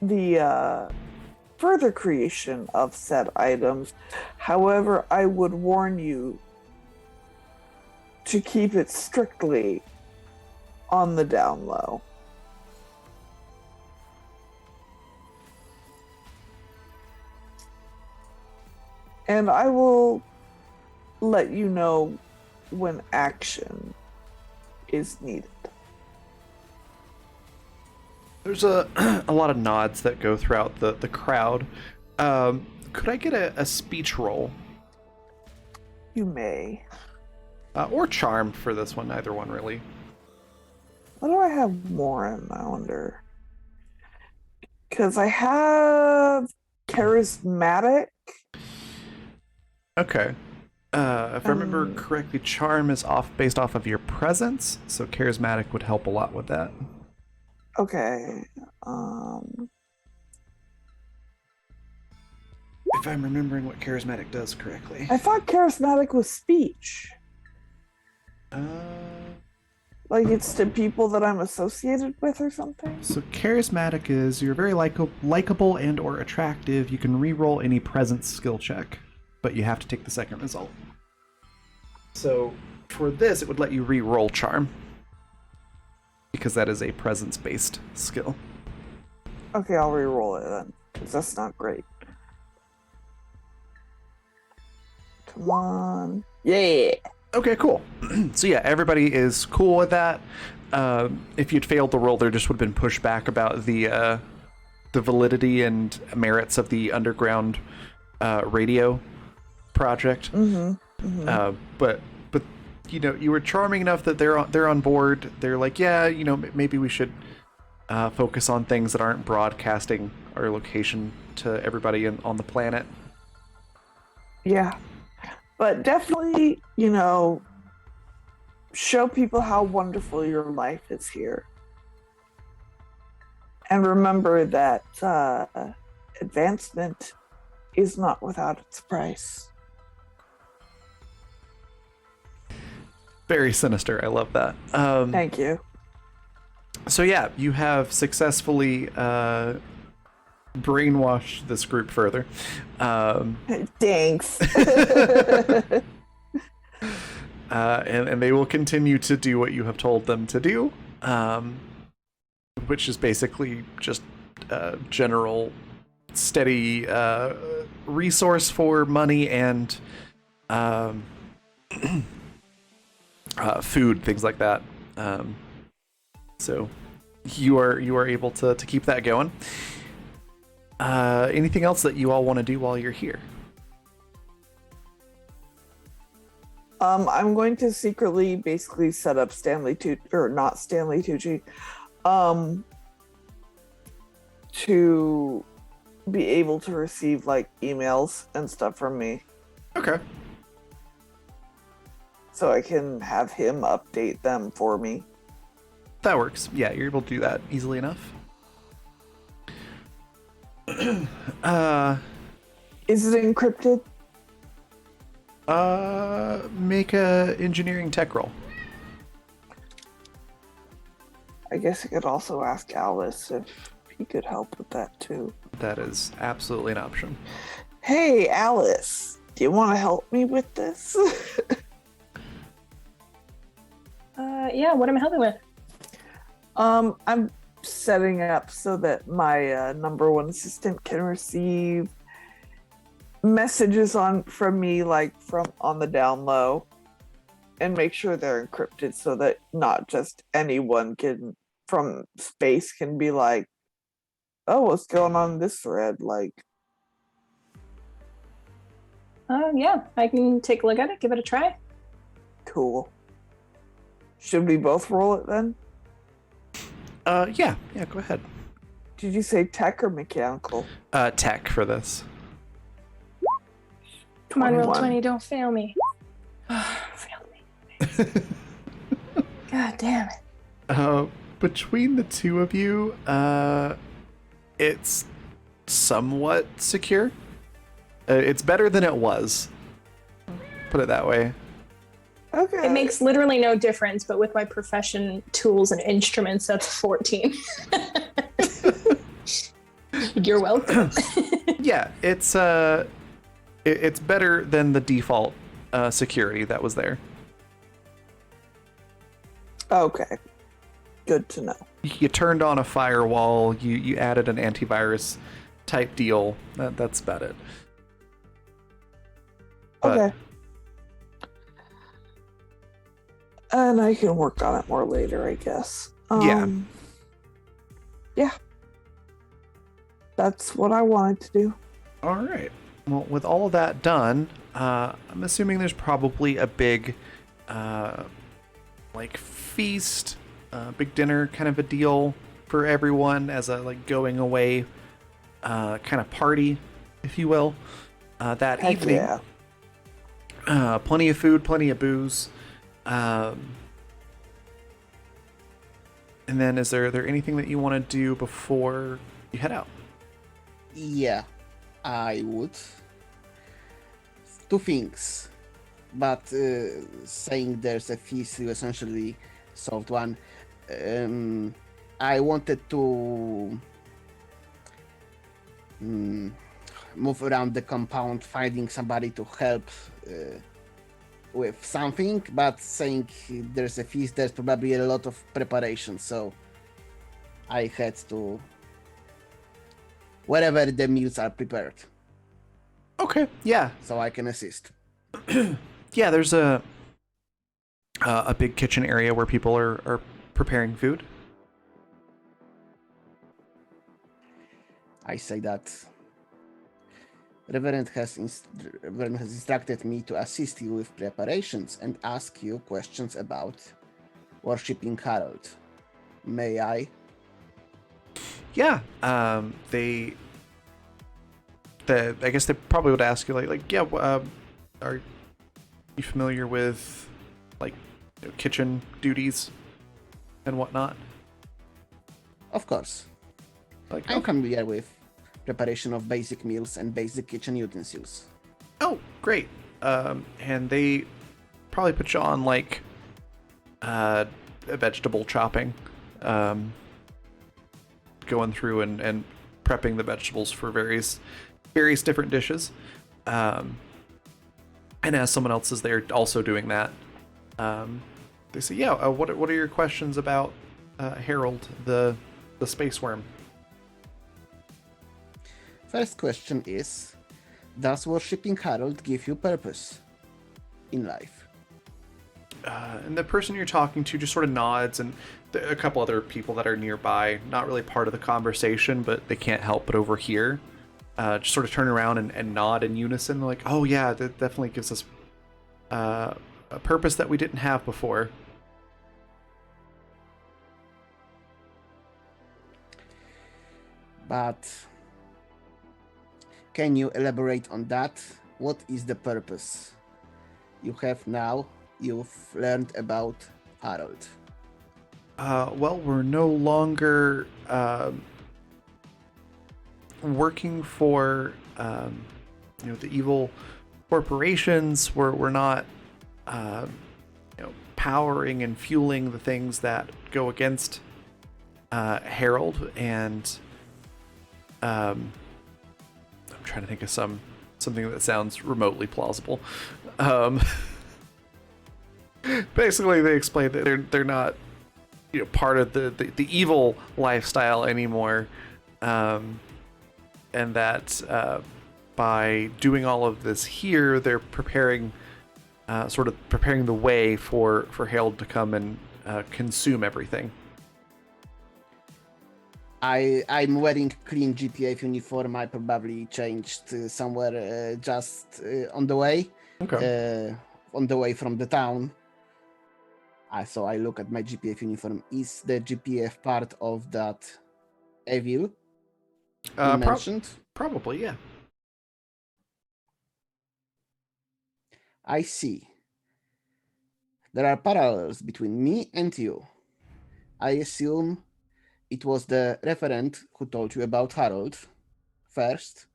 the further creation of said items. However, I would warn you to keep it strictly on the down low. And I will let you know when action is needed. There's a lot of nods that go throughout the crowd. Could I get a speech roll? You may. Or charm for this one, either one really. What do I have more in, I wonder? Because I have charismatic. Okay. If I remember correctly, charm is based off of your presence, so charismatic would help a lot with that. Okay. If I'm remembering what charismatic does correctly. I thought charismatic was speech. Like it's to people that I'm associated with or something? So charismatic is you're very likable and or attractive. You can re-roll any presence skill check, but you have to take the second result. So for this, it would let you re-roll charm, because that is a presence-based skill. Okay, I'll re-roll it then, because that's not great. Come on. Yeah! Okay, cool. So yeah, everybody is cool with that. If you'd failed the roll, there just would have been pushback about the validity and merits of the underground radio project. But you know, you were charming enough that they're on board. They're like, yeah, you know, maybe we should focus on things that aren't broadcasting our location to everybody on the planet. Yeah. But definitely, you know, show people how wonderful your life is here. And remember that advancement is not without its price. Very sinister. I love that. Thank you. So yeah, you have successfully brainwashed this group further. Thanks. And they will continue to do what you have told them to do, which is basically just general steady resource for money and food, things like that. So you are able to keep that going. Anything else that you all want to do while you're here? I'm going to secretly basically set up Stanley Tucci, or not Stanley Tucci, to be able to receive like emails and stuff from me. Okay. So I can have him update them for me. That works. Yeah, you're able to do that easily enough. Is it encrypted? Make a engineering tech roll. I guess I could also ask Alice if he could help with that too. That is absolutely an option. Hey, Alice, do you want to help me with this? Yeah, what am I helping with? I'm setting up so that my number one assistant can receive messages from me, like from on the down low, and make sure they're encrypted so that not just anyone from space can be like, oh, what's going on in this thread? Like, Yeah, I can take a look at it, give it a try. cool. Should we both roll it then? Yeah, go ahead. Did you say tech or mechanical? Tech for this. Come on, roll 21. 20, don't fail me. Failed me. God damn it. Between the two of you, it's somewhat secure. It's better than it was. Put it that way. Okay. It makes literally no difference, but with my profession, tools, and instruments, that's 14. You're welcome. Yeah, it's better than the default security that was there. Okay. Good to know. You turned on a firewall. You added an antivirus type deal. That's about it. But, Okay. And I can work on it more later, I guess. Yeah. Yeah. That's what I wanted to do. All right. Well, with all of that done, I'm assuming there's probably a big, like feast, big dinner kind of a deal for everyone as a like going away, kind of party, if you will, that Heck evening. yeah. Plenty of food, plenty of booze. And then is there anything that you want to do before you head out? Yeah, I would. Two things, but saying there's a feast, you essentially solved one. I wanted to move around the compound, finding somebody to help with something, but saying there's a feast, there's probably a lot of preparation, so I had to wherever the meals are prepared, Okay. Yeah. so I can assist. Yeah. There's a big kitchen area where people are preparing food. I say that Reverend has instructed me to assist you with preparations and ask you questions about worshipping Harold. May I? Yeah. I guess they probably would ask you yeah. Are you familiar with like kitchen duties and whatnot? Of course. Like I'm familiar with preparation of basic meals and basic kitchen utensils. Oh, great. And they probably put you on like a vegetable chopping, going through and prepping the vegetables for various different dishes. And as someone else is there also doing that, they say, "Yeah, what are your questions about Harold, the space worm?" First question is, does worshipping Harold give you purpose in life? And the person you're talking to just sort of nods, and a couple other people that are nearby, not really part of the conversation, but they can't help but overhear, just sort of turn around and nod in unison, like, "Oh yeah, that definitely gives us a purpose that we didn't have before." But can you elaborate on that? What is the purpose you have now? You've learned about Harold. Well, we're no longer working for the evil corporations. We're not powering and fueling the things that go against Harold, and I'm trying to think of something that sounds remotely plausible. Basically, they explain that they're not part of the evil lifestyle anymore, and that by doing all of this here, they're preparing the way for Harold to come and consume everything. I'm wearing clean GPF uniform. I probably changed somewhere just on the way. Okay. On the way from the town. So I look at my GPF uniform. Is the GPF part of that evil you mentioned? Probably, yeah. I see. There are parallels between me and you. I assume it was the referent who told you about Harold first.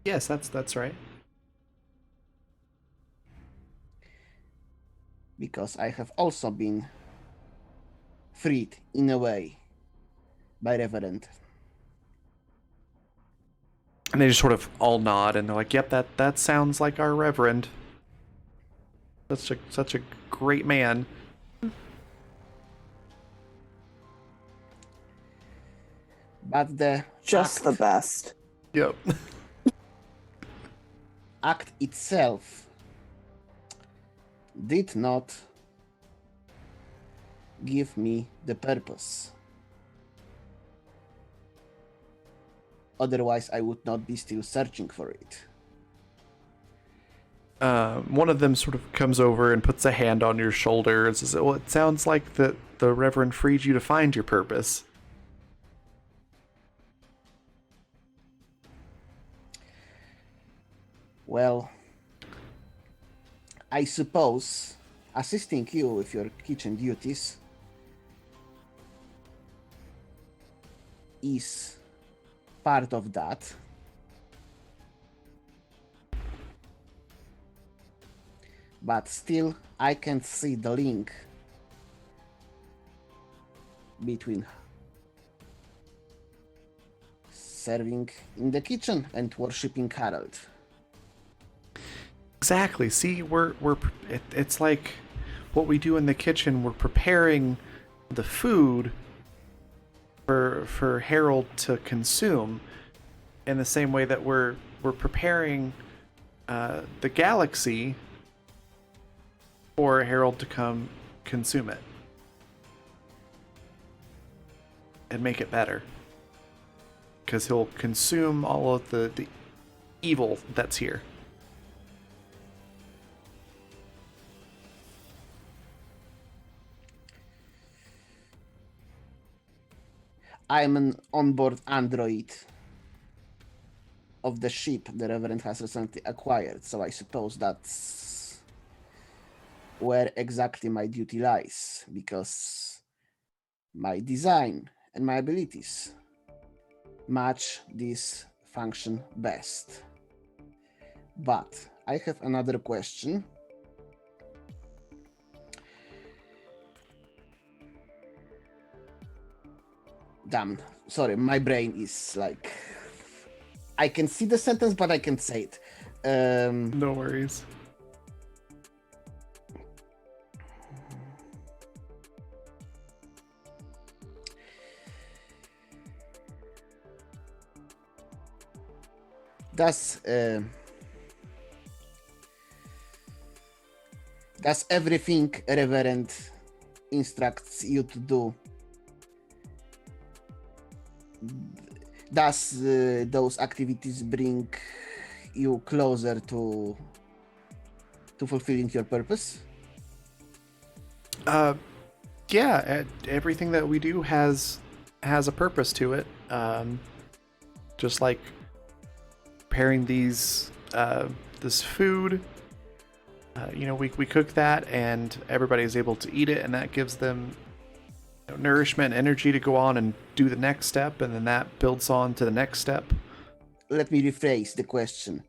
Yes, that's right. Because I have also been freed in a way by Reverend. And they just sort of all nod, and they're like, "Yep, that sounds like our Reverend. Such a great man." But the The best. Yep. act itself did not give me the purpose. Otherwise, I would not be still searching for it. One of them sort of comes over and puts a hand on your shoulder and says, "Well, it sounds like the Reverend freed you to find your purpose." Well, I suppose assisting you with your kitchen duties is part of that. But still, I can't see the link between serving in the kitchen and worshipping Harold. Exactly. See, it's like what we do in the kitchen. We're preparing the food for Harold to consume, in the same way that we're preparing the galaxy for Harold to come consume it and make it better, because he'll consume all of the evil that's here. I'm an onboard android of the ship the Reverend has recently acquired, so I suppose that's where exactly my duty lies, because my design and my abilities match this function best. But I have another question. Damn, sorry, my brain is like... I can see the sentence, but I can't say it. No worries. Does everything Reverend instructs you to do, does those activities bring you closer to fulfilling your purpose? Yeah, everything that we do has a purpose to it. Just like preparing this food, we cook that and everybody is able to eat it, and that gives them nourishment and energy to go on and do the next step, and then that builds on to the next step. Let me rephrase the question.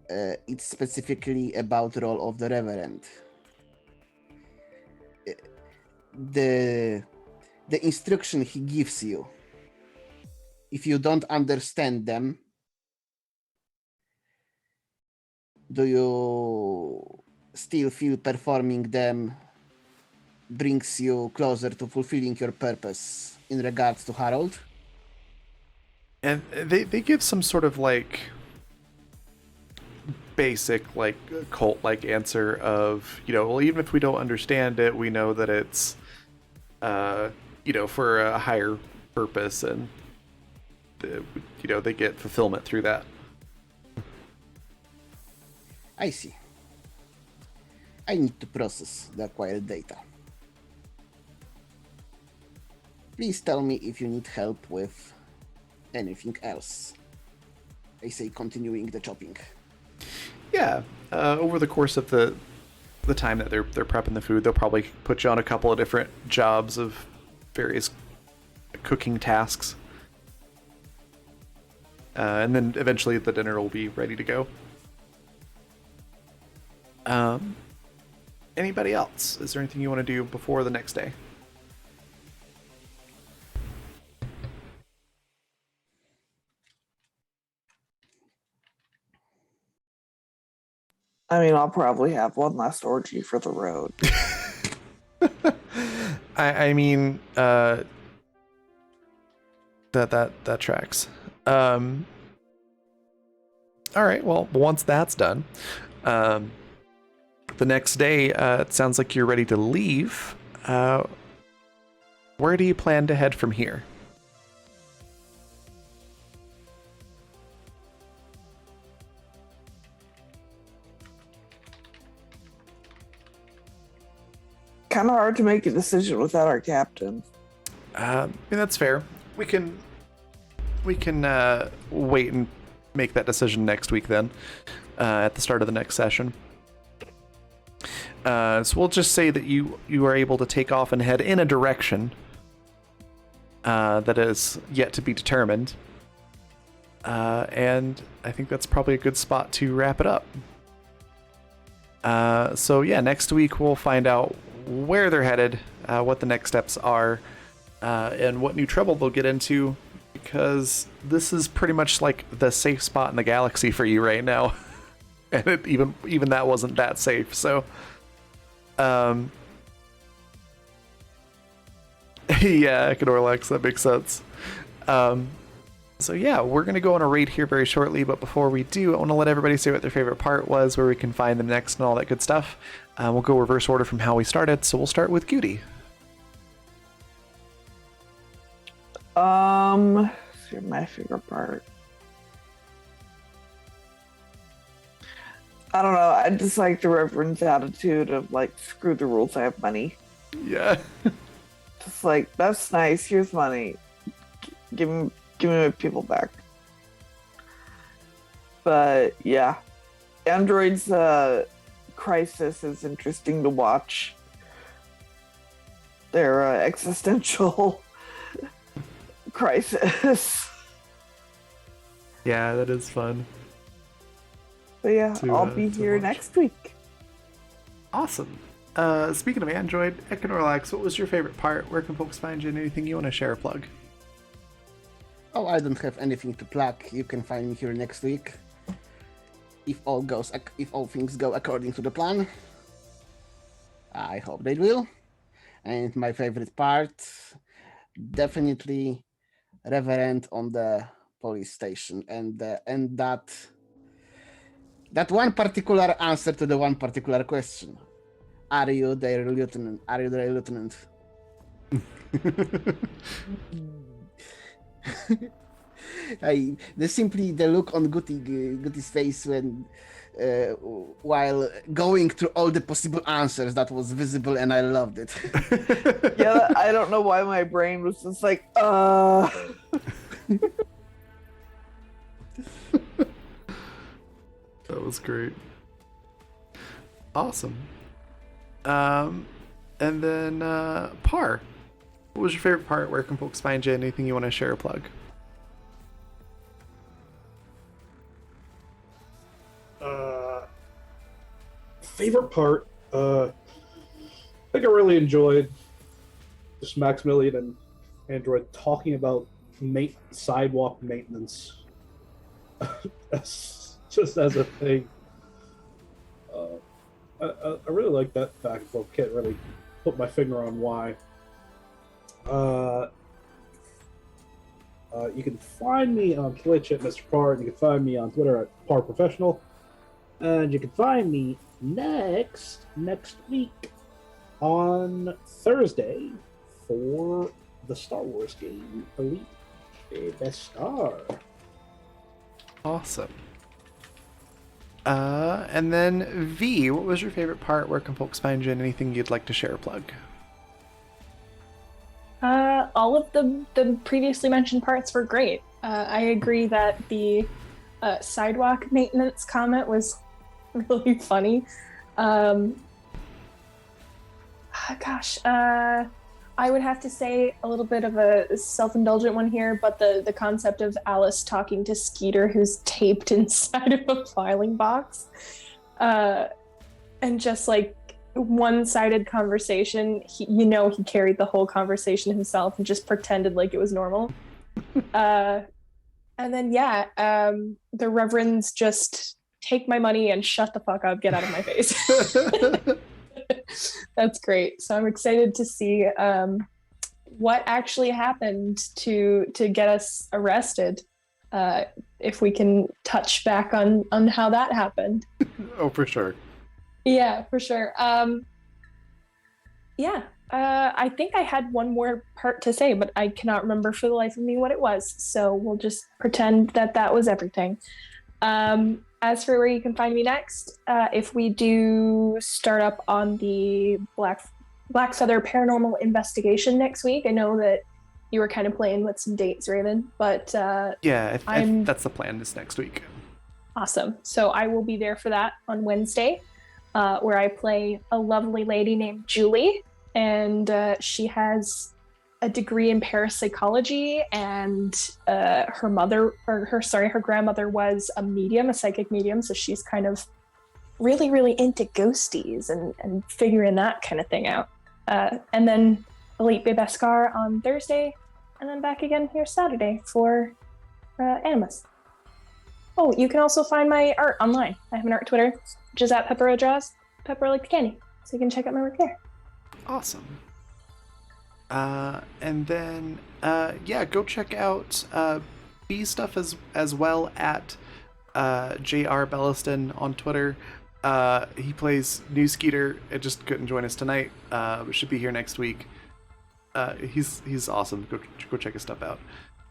It's specifically about the role of the Reverend. The instruction he gives you, if you don't understand them, do you still feel performing them brings you closer to fulfilling your purpose in regards to Harold? And they give some sort of like basic like cult like answer of, well, even if we don't understand it, we know that it's for a higher purpose, and they get fulfillment through that. I see. I need to process the acquired data. Please tell me if you need help with anything else. I say, continuing the chopping. Yeah, over the course of the time that they're prepping the food, they'll probably put you on a couple of different jobs of various cooking tasks. And then eventually the dinner will be ready to go. Anybody else? Is there anything you want to do before the next day? I mean, I'll probably have one last orgy for the road. I mean, that tracks. All right. Well, once that's done, the next day, it sounds like you're ready to leave. Where do you plan to head from here? Kind of hard to make a decision without our captain. I mean, that's fair. We can wait and make that decision next week then, at the start of the next session. So we'll just say that you are able to take off and head in a direction that is yet to be determined. And I think that's probably a good spot to wrap it up. So yeah, next week we'll find out where they're headed, what the next steps are, and what new trouble they'll get into, because this is pretty much like the safe spot in the galaxy for you right now. And it, even that wasn't that safe, so yeah, Econorlax, that makes sense. So yeah, we're gonna go on a raid here very shortly, but before we do, I want to let everybody say what their favorite part was, where we can find them next, and all that good stuff. We'll go reverse order from how we started, so we'll start with Goody. My favorite part. I don't know. I just like the Reverend's attitude of like, screw the rules, I have money. Yeah. Just like, that's nice. Here's money. Give me my people back. But yeah, Android's crisis is interesting to watch. Their existential crisis. Yeah, that is fun. But yeah, I'll to be here watch. next week. Awesome. Speaking of Android, Econorlax, what was your favorite part? Where can folks find you and anything you want to share or plug? Oh, I don't have anything to plug. You can find me here next week. If all things go according to the plan. I hope they will. And my favorite part, definitely Reverend on the police station, and that one particular answer to the one particular question. Are you their lieutenant? Are you their lieutenant? The look on Gooty's face when while going through all the possible answers, that was visible, and I loved it. Yeah, I don't know why my brain was just like, That was great. Awesome. And then Par, what was your favorite part? Where can folks find you? Anything you want to share or plug? Favorite part, I think I really enjoyed just Maximilian and Android talking about sidewalk maintenance just as a thing. I really like that fact, but can't really put my finger on why. You can find me on Twitch at Mr. Parr, and you can find me on Twitter at Parr Professional, and you can find me next week on Thursday for the Star Wars game Elite Best Star. Awesome. And then V, what was your favorite part? Where can folks find you? And anything you'd like to share or plug? All of the previously mentioned parts were great. I agree that the sidewalk maintenance comment was really funny. I would have to say a little bit of a self-indulgent one here, but the concept of Alice talking to Skeeter, who's taped inside of a filing box, and just like one-sided conversation. He carried the whole conversation himself and just pretended like it was normal. And then the Reverends just take my money and shut the fuck up, get out of my face. That's great. So I'm excited to see what actually happened to get us arrested. If we can touch back on how that happened. Oh, for sure. Yeah, for sure. I think I had one more part to say, but I cannot remember for the life of me what it was. So we'll just pretend that was everything. As for where you can find me next, if we do start up on the Black Feather Paranormal Investigation next week, I know that you were kind of playing with some dates, Raven, but that's the plan this next week. Awesome. So I will be there for that on Wednesday, where I play a lovely lady named Julie, and she has a degree in parapsychology, and her grandmother was a medium, a psychic medium, so she's kind of really, really into ghosties and figuring that kind of thing out. And then Elite Bebeskar on Thursday, and then back again here Saturday for Animus. Oh, you can also find my art online. I have an art Twitter, which is at Pepper Draws, Pepper Like the Candy, so you can check out my work there. Awesome. And then go check out B stuff as well at JR Belliston on Twitter. He plays New Skeeter. It just couldn't join us tonight, but should be here next week. He's awesome. Go check his stuff out.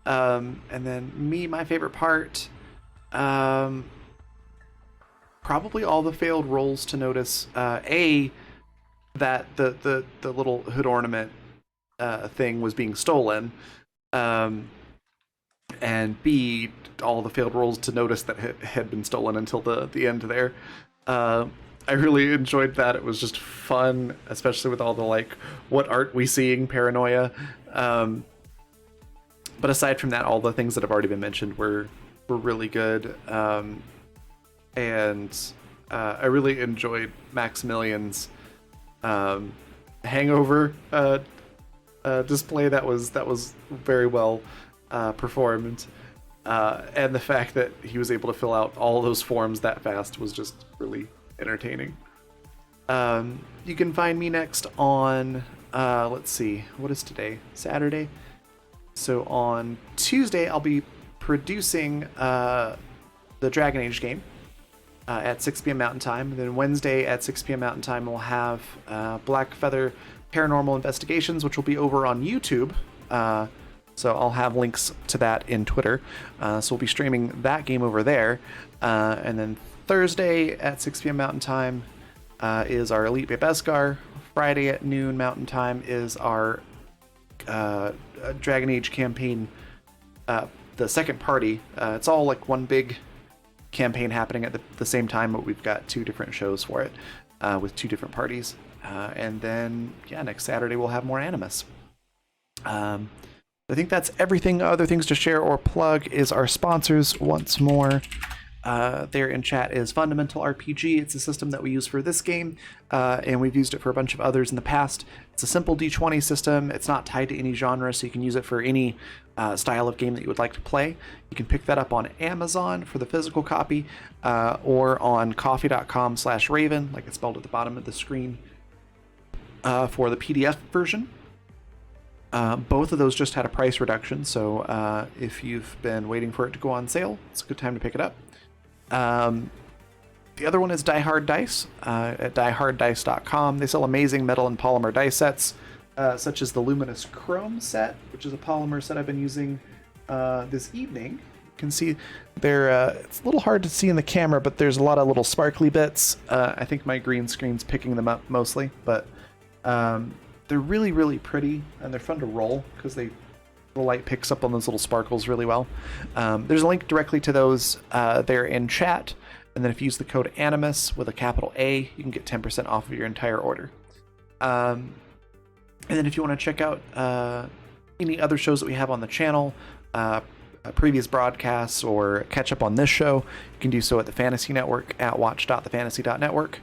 And then me, my favorite part, probably all the failed rolls to notice. That the little hood ornament thing was being stolen, and B, all the failed rolls to notice that it had been stolen until the end there. I really enjoyed that. It was just fun, especially with all the what art we seeing paranoia. But aside from that, all the things that have already been mentioned were were really good. And I really enjoyed Maximilian's hangover display. That was very well performed. And the fact that he was able to fill out all those forms that fast was just really entertaining. You can find me next on, let's see, what is today? Saturday? So on Tuesday, I'll be producing the Dragon Age game at 6 p.m. Mountain Time. And then Wednesday at 6 p.m. Mountain Time, we'll have Black Feather Paranormal Investigations, which will be over on YouTube. So I'll have links to that in Twitter. So we'll be streaming that game over there. And then Thursday at 6 p.m. Mountain Time is our Elite Beskar. Friday at noon Mountain Time is our Dragon Age campaign, the second party. It's all like one big campaign happening at the same time, but we've got 2 different shows for it with 2 different parties. And then, next Saturday we'll have more Animus. I think that's everything. Other things to share or plug is our sponsors once more. There in chat is Fundamental RPG. It's a system that we use for this game, and we've used it for a bunch of others in the past. It's a simple D20 system. It's not tied to any genre, so you can use it for any style of game that you would like to play. You can pick that up on Amazon for the physical copy, or on coffee.com/Raven, like it's spelled at the bottom of the screen, for the PDF version. Both of those just had a price reduction, so if you've been waiting for it to go on sale, it's a good time to pick it up. The other one is Die Hard Dice at dieharddice.com. They sell amazing metal and polymer dice sets, such as the Luminous Chrome set, which is a polymer set I've been using this evening. You can see they're, it's a little hard to see in the camera, but there's a lot of little sparkly bits. I think my green screen's picking them up mostly, but they're really, really pretty, and they're fun to roll because the light picks up on those little sparkles really well. There's a link directly to those there in chat, and then if you use the code Animus with a capital A, you can get 10% off of your entire order. And then if you want to check out any other shows that we have on the channel, previous broadcasts, or catch up on this show, you can do so at the Fantasy Network at watch.thefantasy.network.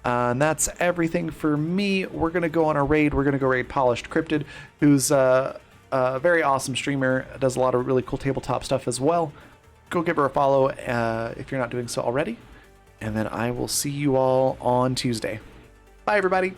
And that's everything for me. We're going to go on a raid. We're going to go raid Polished Cryptid, who's a very awesome streamer, does a lot of really cool tabletop stuff as well. Go give her a follow if you're not doing so already. And then I will see you all on Tuesday. Bye, everybody.